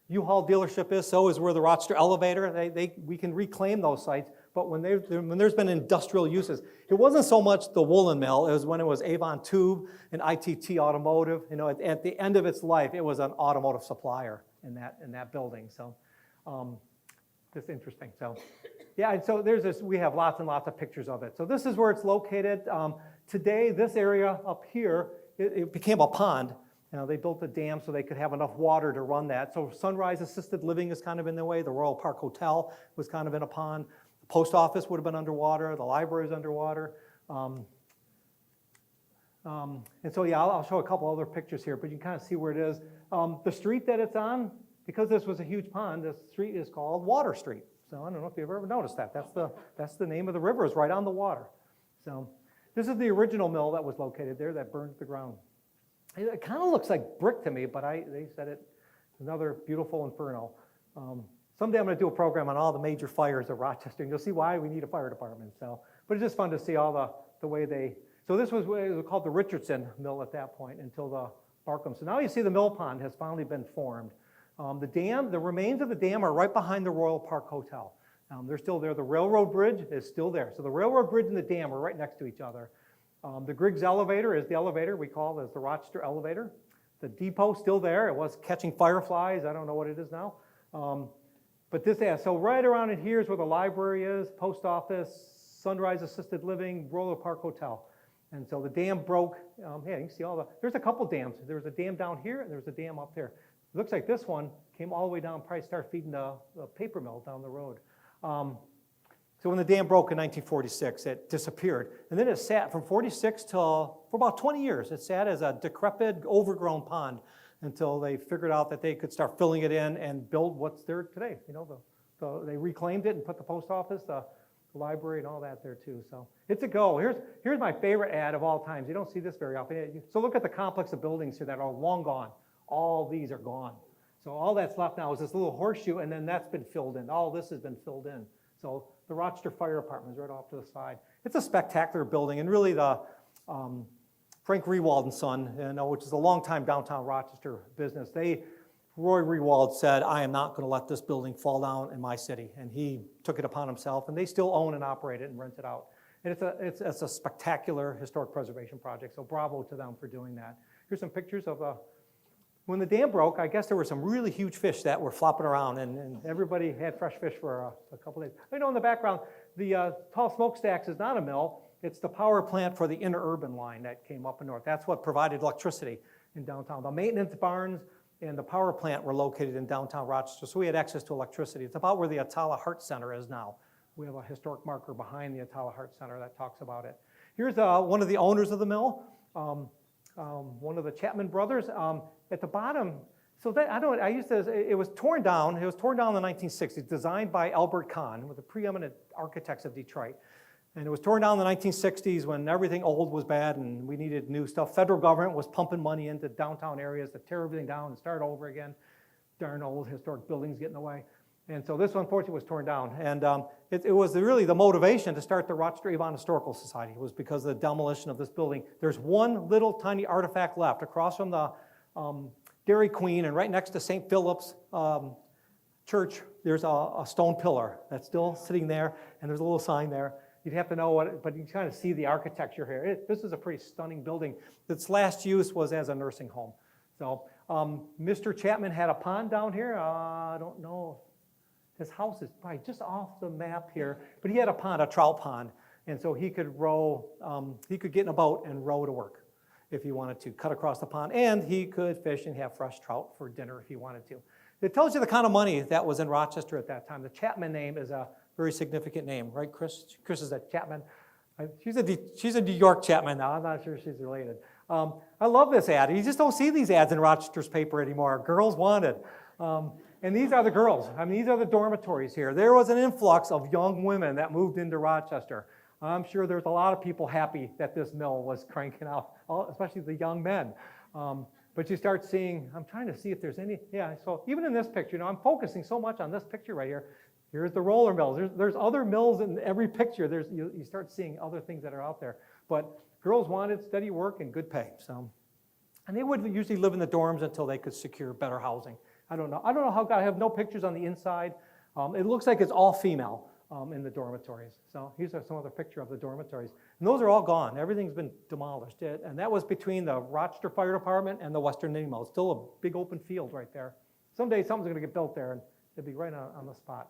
U-Haul dealership is. So is where the Rochester Elevator. We can reclaim those sites. But when there's been industrial uses, it wasn't so much the woolen mill. It was when it was Avon Tube and ITT Automotive. At the end of its life, it was an automotive supplier in that building. So, just interesting. So, yeah. And so there's this. We have lots and lots of pictures of it. So this is where it's located. Today, this area up here, it became a pond. They built a dam so they could have enough water to run that. So Sunrise Assisted Living is kind of in the way. The Royal Park Hotel was kind of in a pond. The post office would have been underwater. The library is underwater. And so, yeah, I'll show a couple other pictures here, but you can kind of see where it is. The street that it's on, because this was a huge pond, the street is called Water Street. So I don't know if you've ever noticed that. That's the name of the river, is right on the water. So this is the original mill that was located there that burned to the ground. It kind of looks like brick to me, but they said it's another beautiful inferno. Someday I'm going to do a program on all the major fires of Rochester, and you'll see why we need a fire department. So, but it's just fun to see all the way they. So this was called the Richardson Mill at that point until the Barkham. So now you see the mill pond has finally been formed. The remains of the dam are right behind the Royal Park Hotel. They're still there. The railroad bridge is still there. So the railroad bridge and the dam are right next to each other. The Griggs elevator is the elevator we call as the Rochester elevator. The depot still there. It was catching fireflies. I don't know what it is now. But so right around in here is where the library is, post office, Sunrise Assisted Living, Royal Park Hotel. And so the dam broke. Yeah, you can see there's a couple dams. There was a dam down here, and there was a dam up there. It looks like this one came all the way down, probably started feeding the paper mill down the road. So when the dam broke in 1946, it disappeared. And then it sat from 46 for about 20 years. It sat as a decrepit, overgrown pond until they figured out that they could start filling it in and build what's there today. They reclaimed it and put the post office, the library, and all that there too. So it's a go. Here's my favorite ad of all times. You don't see this very often. So look at the complex of buildings here that are long gone. All these are gone. So all that's left now is this little horseshoe, and then that's been filled in. All this has been filled in. So the Rochester Fire Department is right off to the side. It's a spectacular building, and really the Frank Rewald and Son, which is a long-time downtown Rochester business, Roy Rewald said, I am not going to let this building fall down in my city, and he took it upon himself, and they still own and operate it and rent it out. And it's a spectacular historic preservation project, so bravo to them for doing that. Here's some pictures of when the dam broke. I guess there were some really huge fish that were flopping around, and everybody had fresh fish for a couple days. In the background, the tall smokestacks is not a mill. It's the power plant for the interurban line that came up and north. That's what provided electricity in downtown. The maintenance barns and the power plant were located in downtown Rochester, so we had access to electricity. It's about where the Atala Heart Center is now. We have a historic marker behind the Atala Heart Center that talks about it. Here's one of the owners of the mill, one of the Chapman brothers. At the bottom, it was torn down. It was torn down in the 1960s, designed by Albert Kahn, one of the preeminent architects of Detroit. And it was torn down in the 1960s when everything old was bad and we needed new stuff. Federal government was pumping money into downtown areas to tear everything down and start over again. Darn old historic buildings get in the way. And so this, unfortunately, was torn down. And it was really the motivation to start the Rochester Avon Historical Society. It was because of the demolition of this building. There's one little tiny artifact left across from the Dairy Queen, and right next to St. Philip's Church, there's a stone pillar that's still sitting there, and there's a little sign there. You'd have to know what, but you kind of see the architecture here. This is a pretty stunning building. Its last use was as a nursing home. So Mr. Chapman had a pond down here. I don't know. His house is probably just off the map here, but he had a pond, a trout pond, and so he could row, he could get in a boat and row to work if he wanted to, cut across the pond, and he could fish and have fresh trout for dinner if he wanted to. It tells you the kind of money that was in Rochester at that time. The Chapman name is a very significant name, right, Chris? Chris is a Chapman. She's a New York Chapman now. I'm not sure she's related. I love this ad. You just don't see these ads in Rochester's paper anymore. Girls wanted. And these are the girls. I mean, these are the dormitories here. There was an influx of young women that moved into Rochester. I'm sure there's a lot of people happy that this mill was cranking out, especially the young men. But you start seeing, I'm trying to see if there's any, yeah, so even in this picture, I'm focusing so much on this picture right here. Here's the roller mills. There's other mills in every picture. You start seeing other things that are out there. But girls wanted steady work and good pay. So, and they would usually live in the dorms until they could secure better housing. I don't know how, I have no pictures on the inside. It looks like it's all female in the dormitories. So here's some other picture of the dormitories. And those are all gone. Everything's been demolished. And that was between the Rochester Fire Department and the Western Knitting Mill. It's still a big open field right there. Someday something's gonna get built there and it'll be right on the spot.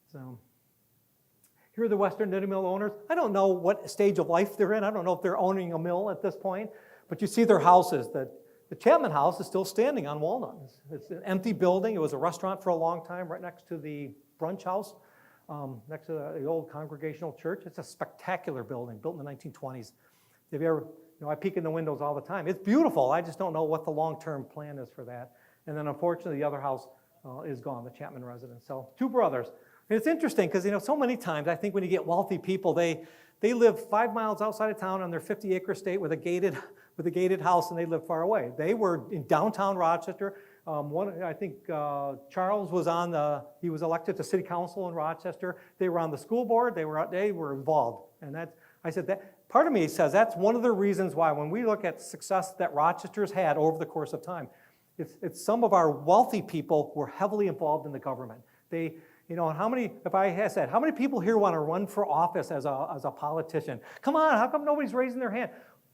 So here are the Western Knitting Mill owners. I don't know what stage of life they're in. I don't know if they're owning a mill at this point, but you see their houses. The Chapman house is still standing on Walnut. It's an empty building. It was a restaurant for a long time right next to the brunch house, next to the old Congregational Church. It's a spectacular building, built in the 1920s. If you ever, I peek in the windows all the time. It's beautiful. I just don't know what the long-term plan is for that. And then unfortunately, the other house is gone, the Chapman residence. So two brothers. And it's interesting because, so many times I think when you get wealthy people, they live 5 miles outside of town on their 50-acre estate with a gated house, and they live far away. They were in downtown Rochester. I think Charles was he was elected to city council in Rochester. They were on the school board. They were involved. And part of me says that's one of the reasons why when we look at success that Rochester's had over the course of time, it's some of our wealthy people were heavily involved in the government. How many people here want to run for office as a politician? Come on, how come nobody's raising their hand?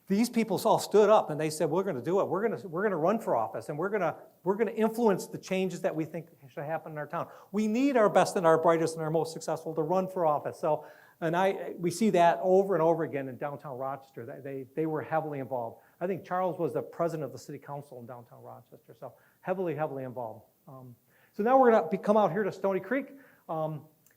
These people all stood up and they said, we're going to do it. We're going to run for office, and we're going to influence the changes that we think should happen in our town. We need our best and our brightest and our most successful to run for office. So, we see that over and over again in downtown Rochester. They were heavily involved. I think Charles was the president of the city council in downtown Rochester, so heavily involved. So now we're going to come out here to Stony Creek.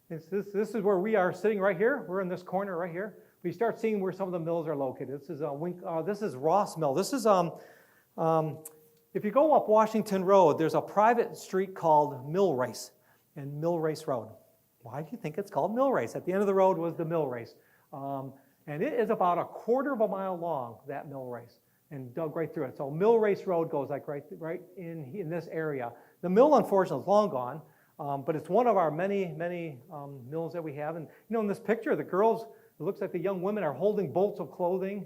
This is where we are sitting right here. We're in this corner right here. We start seeing where some of the mills are located. This is Ross Mill. This is if you go up Washington Road, there's a private street called Mill Race and Mill Race Road. Why do you think it's called Mill Race? At the end of the road was the Mill Race, and it is about 1/4 of a mile long, that Mill Race, and dug right through it. So Mill Race Road goes like right in this area. The mill, unfortunately, is long gone. But it's one of our many mills that we have. And in this picture, the girls, it looks like the young women are holding bolts of clothing.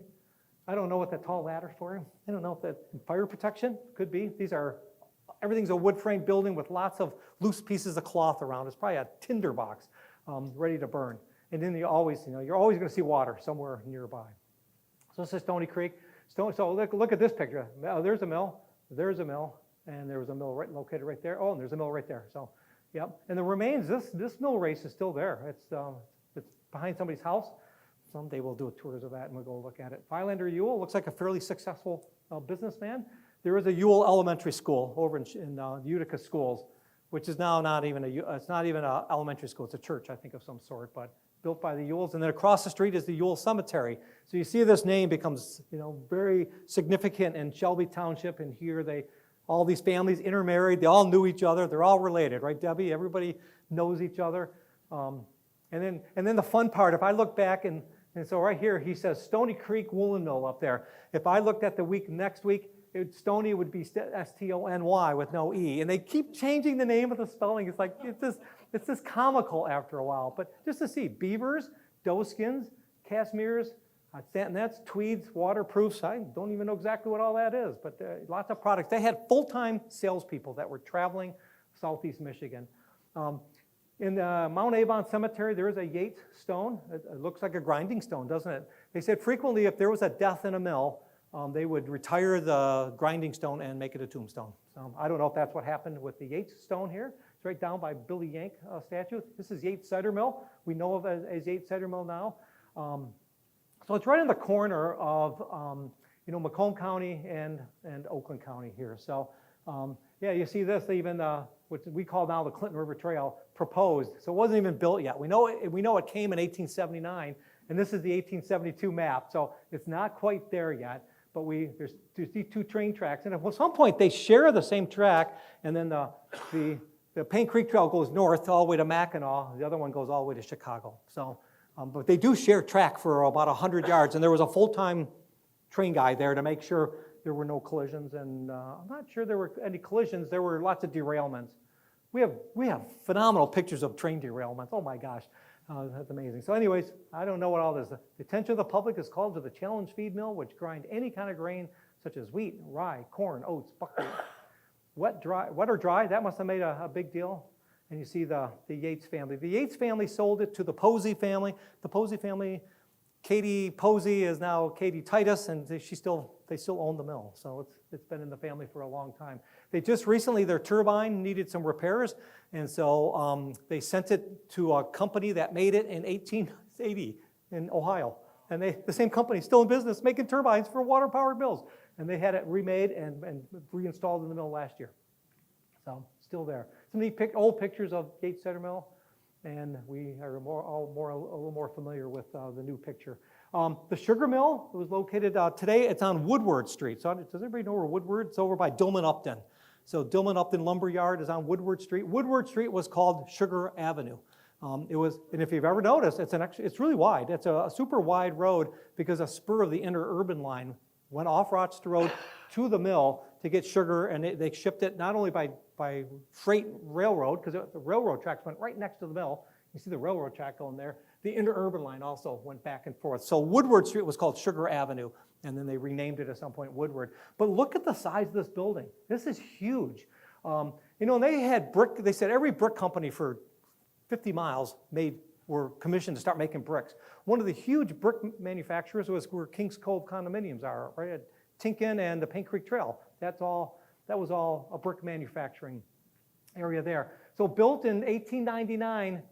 I don't know what that tall ladder's for. I don't know if that's fire protection. Could be. Everything's a wood frame building with lots of loose pieces of cloth around. It's probably a tinder box ready to burn. And then you're always going to see water somewhere nearby. So this is Stony Creek. So look at this picture. There's a mill. There's a mill. And there was a mill located right there. Oh, and there's a mill right there. So. Yep, and the remains, this mill race is still there. It's behind somebody's house. Someday we'll do tours of that and we'll go look at it. Philander Ewell looks like a fairly successful businessman. There is a Ewell Elementary School over in Utica Schools, which is now not even an elementary school. It's a church, I think, of some sort, but built by the Ewells. And then across the street is the Ewell Cemetery. So you see this name becomes very significant in Shelby Township, and here all these families intermarried. They all knew each other. They're all related, right, Debbie? Everybody knows each other. And then the fun part, if I look back, and so right here, he says Stony Creek Woolen Mill up there. If I looked at the next week, Stony would be S-T-O-N-Y with no E. And they keep changing the name of the spelling. It's like, it's just comical after a while. But just to see, beavers, doeskins, cashmeres, And that's tweeds, waterproofs. I don't even know exactly what all that is, but lots of products. They had full-time salespeople that were traveling southeast Michigan. In the Mount Avon Cemetery, there is a Yates stone. It looks like a grinding stone, doesn't it? They said frequently if there was a death in a mill, they would retire the grinding stone and make it a tombstone. So I don't know if that's what happened with the Yates stone here. It's right down by Billy Yank statue. This is Yates Cider Mill. We know of it as Yates Cider Mill now. So it's right in the corner of Macomb County and Oakland County here. So yeah, you see this even what we call now the Clinton River Trail proposed. So it wasn't even built yet. We know it came in 1879, and this is the 1872 map. So it's not quite there yet. But there's these two train tracks, and at some point they share the same track, and then the Paint Creek Trail goes north all the way to Mackinac. The other one goes all the way to Chicago. So. But they do share track for about 100 yards, and there was a full-time train guy there to make sure there were no collisions, and I'm not sure there were any collisions. There were lots of derailments. We have phenomenal pictures of train derailments. Oh my gosh, that's amazing. So anyways, I don't know what all this is. The attention of the public is called to the Challenge Feed Mill, which grind any kind of grain such as wheat, rye, corn, oats, buckwheat. Wet or dry, that must have made a big deal. And you see the Yates family. The Yates family sold it to the Posey family. The Posey family, Katie Posey is now Katie Titus, and they still own the mill. So it's been in the family for a long time. They just recently, their turbine needed some repairs, and so they sent it to a company that made it in 1880 in Ohio. And the same company still in business making turbines for water-powered mills. And they had it remade and reinstalled in the mill last year. So still there. Some neat old pictures of Yates Cider Mill, and we are a little more familiar with the new picture. The sugar mill was located today. It's on Woodward Street. So does everybody know where Woodward? It's over by Dillman Upton. So Dillman Upton Lumber Yard is on Woodward Street. Woodward Street was called Sugar Avenue. And if you've ever noticed, it's really wide. It's a super wide road because a spur of the interurban line went off Rochester Road to the mill to get sugar, and they shipped it not only by freight railroad, because the railroad tracks went right next to the mill. You see the railroad track going there. The interurban line also went back and forth. So Woodward Street was called Sugar Avenue, and then they renamed it at some point Woodward. But look at the size of this building. This is huge. They had brick. They said every brick company for 50 miles were commissioned to start making bricks. One of the huge brick manufacturers was where Kings Cove condominiums are, right at Tinkin and the Paint Creek Trail. That was all a brick manufacturing area there. So built in 1899,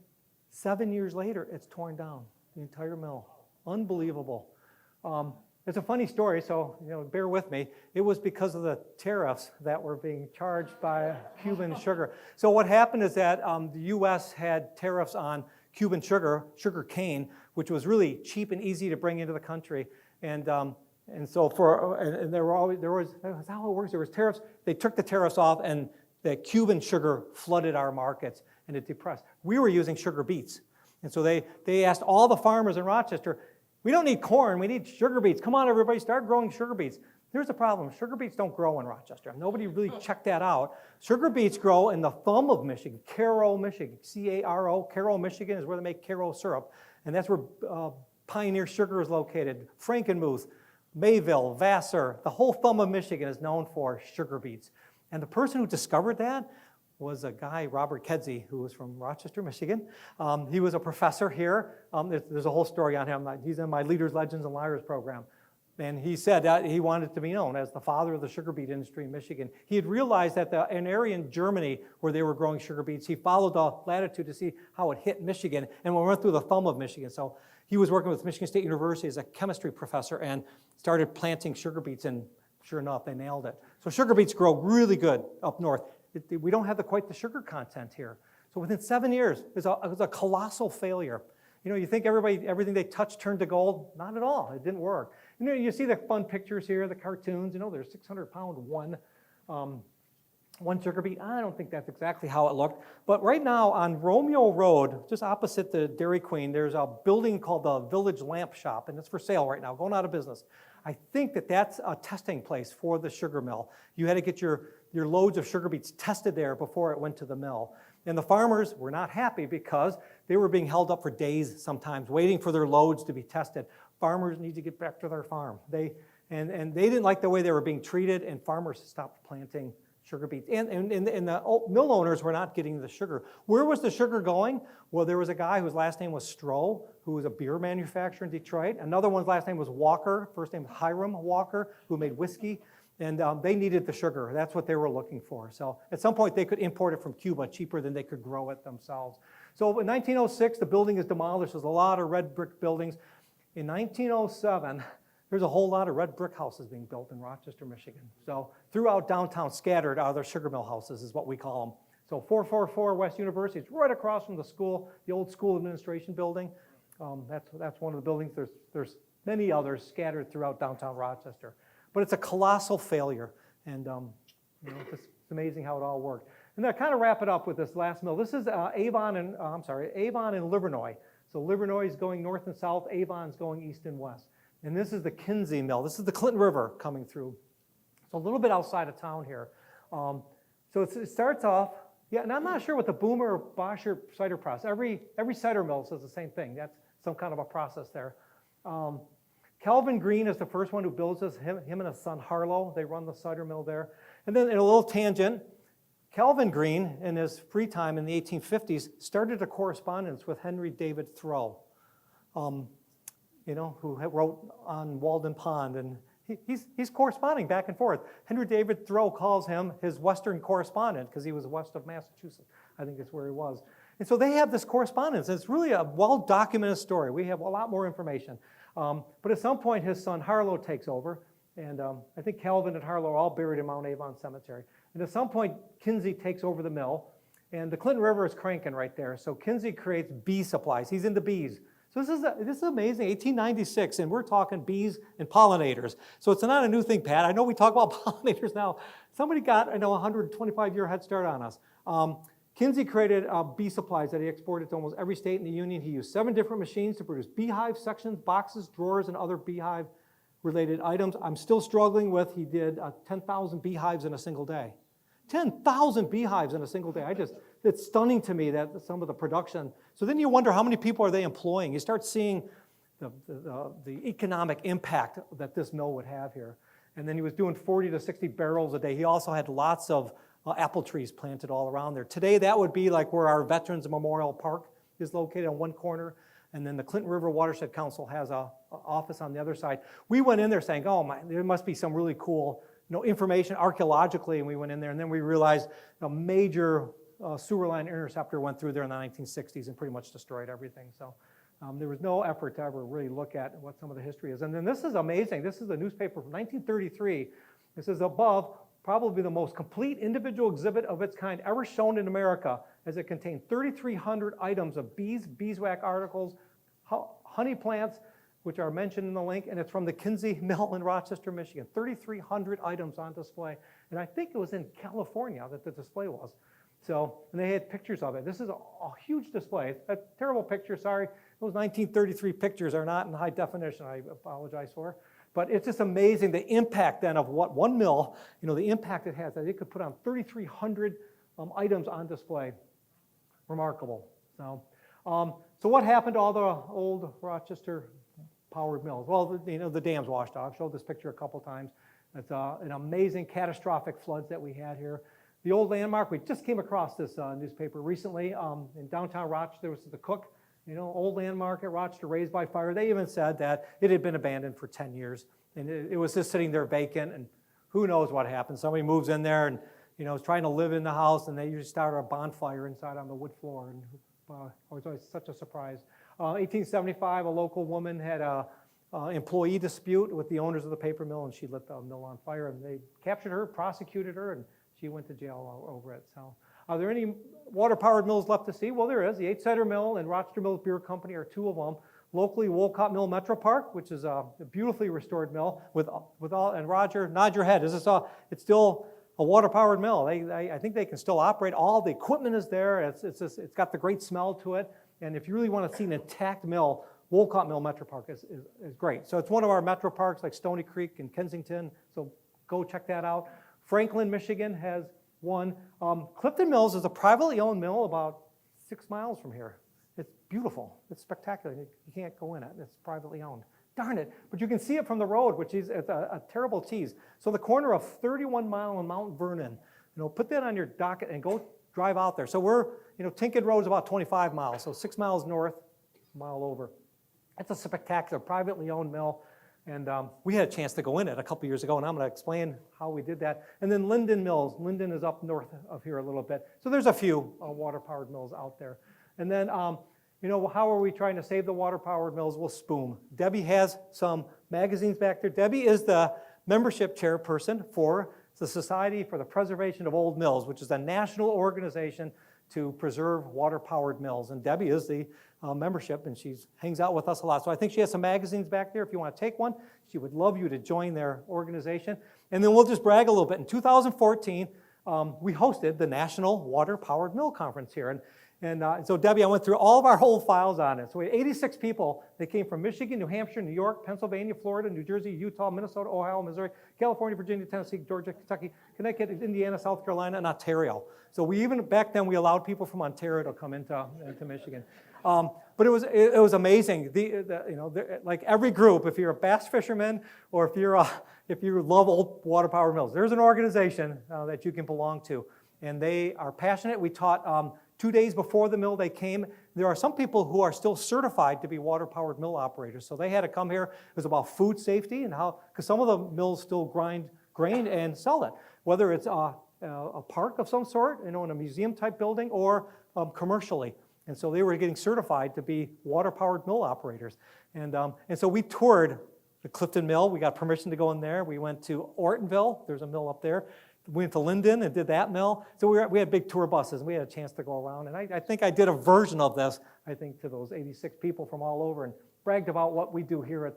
7 years later, it's torn down, the entire mill. Unbelievable. It's a funny story, so bear with me. It was because of the tariffs that were being charged by Cuban sugar. So what happened is that the U.S. had tariffs on Cuban sugar cane, which was really cheap and easy to bring into the country, and so that's how it works. There was tariffs. They took the tariffs off, and the Cuban sugar flooded our markets, and it depressed. We were using sugar beets, and so they asked all the farmers in Rochester, we don't need corn, we need sugar beets. Come on, everybody, start growing sugar beets. Here's the problem. Sugar beets don't grow in Rochester. Nobody really checked that out. Sugar beets grow in the thumb of Michigan, Caro, Michigan, C-A-R-O. Caro, Michigan is where they make Caro syrup, and that's where Pioneer Sugar is located. Frankenmuth, Mayville, Vassar, the whole thumb of Michigan is known for sugar beets. And the person who discovered that was a guy, Robert Kedzie, who was from Rochester, Michigan. He was a professor here. There's a whole story on him. He's in my Leaders, Legends, and Liars program. And he said that he wanted to be known as the father of the sugar beet industry in Michigan. He had realized that an area in Germany where they were growing sugar beets, he followed the latitude to see how it hit Michigan, and went through the thumb of Michigan. So he was working with Michigan State University as a chemistry professor and started planting sugar beets, and sure enough, they nailed it. So sugar beets grow really good up north. We don't have quite the sugar content here. So within 7 years, it was a colossal failure. You think everything they touched turned to gold? Not at all. It didn't work. You see the fun pictures here, the cartoons. There's 600-pound one sugar beet. I don't think that's exactly how it looked. But right now on Romeo Road, just opposite the Dairy Queen, there's a building called the Village Lamp Shop, and it's for sale right now, going out of business. I think that's a testing place for the sugar mill. You had to get your loads of sugar beets tested there before it went to the mill. And the farmers were not happy because they were being held up for days sometimes, waiting for their loads to be tested. farmers need to get back to their farm. And they didn't like the way they were being treated, and farmers stopped planting sugar beets. And the mill owners were not getting the sugar. Where was the sugar going? Well, there was a guy whose last name was Stroh, who was a beer manufacturer in Detroit. Another one's last name was Walker, first name Hiram Walker, who made whiskey. And they needed the sugar. That's what they were looking for. So at some point, they could import it from Cuba cheaper than they could grow it themselves. So in 1906, the building is demolished. There's a lot of red brick buildings. In 1907, there's a whole lot of red brick houses being built in Rochester, Michigan. So throughout downtown, scattered are the sugar mill houses is what we call them. So 444 West University is right across from the school, the old school administration building. That's one of the buildings. There's many others scattered throughout downtown Rochester. But it's a colossal failure, and it's amazing how it all worked. And then I kind of wrap it up with this last mill. This is Avon and Livernois. So Livernois is going north and south, Avon's going east and west. And this is the Kinsey Mill. This is the Clinton River coming through. It's a little bit outside of town here. So it starts off, and I'm not sure what the Boomer or Boscher cider process. Every cider mill says the same thing. That's some kind of a process there. Calvin Green is the first one who builds this, him and his son Harlow. They run the cider mill there. And then in a little tangent, Calvin Green, in his free time in the 1850s, started a correspondence with Henry David Thoreau, who wrote on Walden Pond. And he's corresponding back and forth. Henry David Thoreau calls him his Western correspondent because he was west of Massachusetts. I think that's where he was. And so they have this correspondence. It's really a well-documented story. We have a lot more information. But at some point, his son Harlow takes over, and I think Calvin and Harlow are all buried in Mount Avon Cemetery. And at some point, Kinsey takes over the mill, and the Clinton River is cranking right there. So Kinsey creates bee supplies. He's into bees. So this is amazing, 1896, and we're talking bees and pollinators. So it's not a new thing, Pat. I know we talk about pollinators now. Somebody got, a 125-year head start on us. Kinsey created bee supplies that he exported to almost every state in the Union. He used 7 different machines to produce beehive sections, boxes, drawers, and other beehive-related items. I'm still struggling with, he did 10,000 beehives in a single day. 10,000 beehives in a single day. It's stunning to me that some of the production. So then you wonder how many people are they employing. You start seeing the economic impact that this mill would have here. And then he was doing 40 to 60 barrels a day. He also had lots of apple trees planted all around there. Today, that would be like where our Veterans Memorial Park is located on one corner, and then the Clinton River Watershed Council has an office on the other side. We went in there saying, oh my, there must be some really cool information archaeologically, and we went in there, and then we realized a major sewer line interceptor went through there in the 1960s and pretty much destroyed everything. So there was no effort to ever really look at what some of the history is. And then this is amazing. This is a newspaper from 1933. This is above probably the most complete individual exhibit of its kind ever shown in America, as it contained 3,300 items of bees, beeswax articles, honey plants, which are mentioned in the link, and it's from the Kinsey Mill in Rochester, Michigan. 3,300 items on display, and I think it was in California that the display was. So, and they had pictures of it. This is a huge display. A terrible picture, sorry. Those 1933 pictures are not in high definition, I apologize for. But it's just amazing the impact then of what one mill, the impact it has, that it could put on 3,300 items on display. Remarkable. So what happened to all the old Rochester powered mills? Well, the dams washed off. I've showed this picture a couple times. It's an amazing catastrophic floods that we had here. The old landmark, we just came across this newspaper recently in downtown Rochester. Was the Cook, old landmark at Rochester, razed by fire. They even said that it had been abandoned for 10 years, and it was just sitting there vacant, and who knows what happened. Somebody moves in there and, is trying to live in the house, and they usually start a bonfire inside on the wood floor, and it was always such a surprise. 1875, a local woman had a employee dispute with the owners of the paper mill, and she lit the mill on fire, and they captured her, prosecuted her, and she went to jail over it. So, are there any water-powered mills left to see? Well, there is. The 8 Cider Mill and Rochester Mills Beer Company are 2 of them. Locally, Wolcott Mill Metro Park, which is a beautifully restored mill with all. And Roger, nod your head. It's still a water-powered mill. I think they can still operate. All the equipment is there. It's got the great smell to it. And if you really want to see an intact mill, Wolcott Mill Metro Park is great. So it's one of our metro parks like Stony Creek and Kensington. So go check that out. Franklin, Michigan has one. Clifton Mills is a privately owned mill about 6 miles from here. It's beautiful. It's spectacular. You can't go in it. It's privately owned. darn it. But you can see it from the road, which is a terrible tease. So the corner of 31 Mile and Mount Vernon, put that on your docket and go drive out there. So we're, Tinkin Road is about 25 miles, so 6 miles north, a mile over. It's a spectacular, privately owned mill. And we had a chance to go in it a couple years ago, and I'm going to explain how we did that. And then Linden Mills. Linden is up north of here a little bit. So there's a few water-powered mills out there. And then, how are we trying to save the water-powered mills? Well, SPOOM. Debbie has some magazines back there. Debbie is the membership chairperson for the Society for the Preservation of Old Mills, which is a national organization to preserve water-powered mills. And Debbie is the membership, and she hangs out with us a lot. So I think she has some magazines back there. If you want to take one, she would love you to join their organization. And then we'll just brag a little bit. In 2014, we hosted the National Water-Powered Mill Conference here. And so Debbie, I went through all of our whole files on it. So we had 86 people. They came from Michigan, New Hampshire, New York, Pennsylvania, Florida, New Jersey, Utah, Minnesota, Ohio, Missouri, California, Virginia, Tennessee, Georgia, Kentucky, Connecticut, Indiana, South Carolina, and Ontario. So back then we allowed people from Ontario to come into Michigan. But it was amazing. Like every group, if you're a bass fisherman or if you love old water-powered mills, there's an organization that you can belong to, and they are passionate. We taught 2 days before the mill they came. There are some people who are still certified to be water-powered mill operators, so they had to come here. It was about food safety and because some of the mills still grind grain and sell it, whether it's a park of some sort, in a museum-type building, or commercially. And so they were getting certified to be water-powered mill operators. And so we toured the Clifton Mill. We got permission to go in there. We went to Ortonville. There's a mill up there. We went to Linden and did that mill. So we had big tour buses, and we had a chance to go around. And I think I did a version of this, to those 86 people from all over, and bragged about what we do here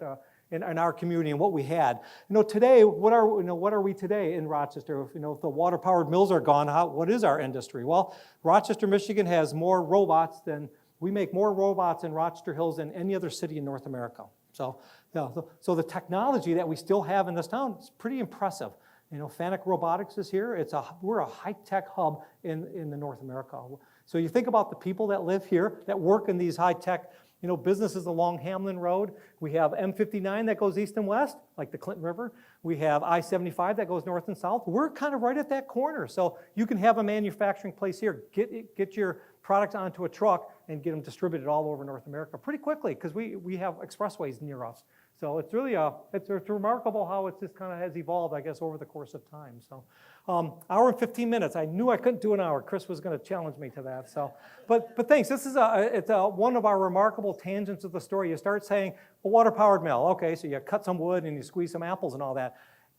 in our community and what we had. Today, what are we today in Rochester? If the water-powered mills are gone, what is our industry? Well, Rochester, Michigan has more robots we make more robots in Rochester Hills than any other city in North America. So the technology that we still have in this town is pretty impressive. Fanuc Robotics is here. We're a high-tech hub in the North America. So you think about the people that live here, that work in these high-tech businesses along Hamlin Road. We have M59 that goes east and west, like the Clinton River. We have I-75 that goes north and south. We're kind of right at that corner. So you can have a manufacturing place here, get your products onto a truck and get them distributed all over North America pretty quickly, because we have expressways near us. So it's really it's remarkable how it just kind of has evolved, I guess, over the course of time. So hour and 15 minutes. I knew I couldn't do an hour. Chris was going to challenge me to that. So, but thanks. This is one of our remarkable tangents of the story. You start saying, well, water-powered mill. Okay, so you cut some wood and you squeeze some apples and all that.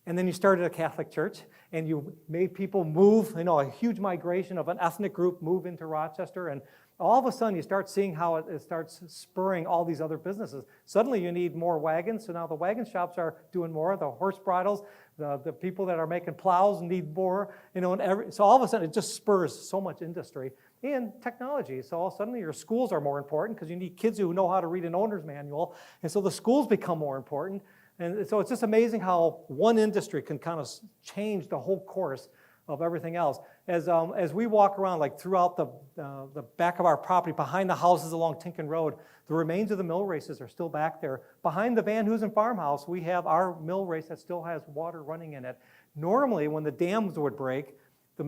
And then you started a Catholic church, and you made people move, a huge migration of an ethnic group move into Rochester, and all of a sudden you start seeing how it starts spurring all these other businesses. Suddenly you need more wagons, so now the wagon shops are doing more, the horse bridles, the people that are making plows need more, so all of a sudden it just spurs so much industry and technology. So all of a sudden your schools are more important because you need kids who know how to read an owner's manual, and so the schools become more important. And so it's just amazing how one industry can kind of change the whole course of everything else. As we walk around, like throughout the back of our property, behind the houses along Tinkin Road, the remains of the mill races are still back there. Behind the Van Hoosen farmhouse, we have our mill race that still has water running in it. Normally, when the dams would break, the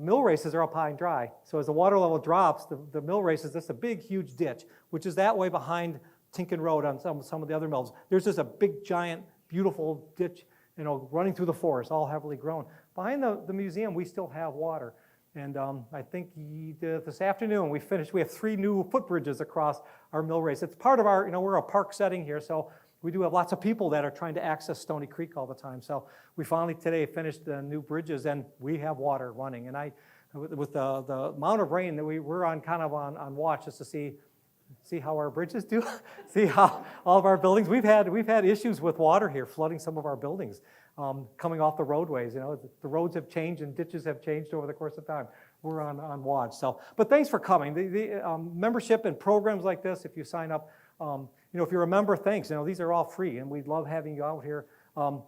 mill races are up high and dry. So as the water level drops, the mill race is just a big, huge ditch, which is that way behind Tinkin Road on some of the other mills. There's just a big, giant, beautiful ditch, running through the forest, all heavily grown. Behind the museum, we still have water. And I think this afternoon we have 3 new footbridges across our mill race. It's part of our, we're a park setting here, so we do have lots of people that are trying to access Stony Creek all the time. So we finally today finished the new bridges, and we have water running. And with the amount of rain that we're on on watch just to see how our bridges do, see how all of our buildings. We've had issues with water here, flooding some of our buildings, coming off the roadways. The roads have changed and ditches have changed over the course of time. We're on watch. So, but thanks for coming. The membership and programs like this, if you sign up, if you're a member, thanks. These are all free, and we'd love having you out here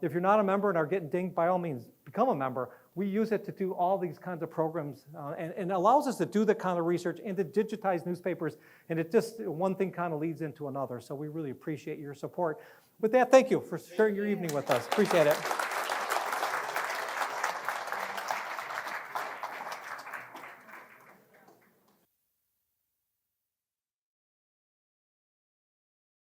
If you're not a member and are getting dinged, by all means, become a member. We use it to do all these kinds of programs and allows us to do the kind of research and to digitize newspapers, and it just, one thing kind of leads into another, so we really appreciate your support. With that, thank you for sharing your evening with us. Appreciate it.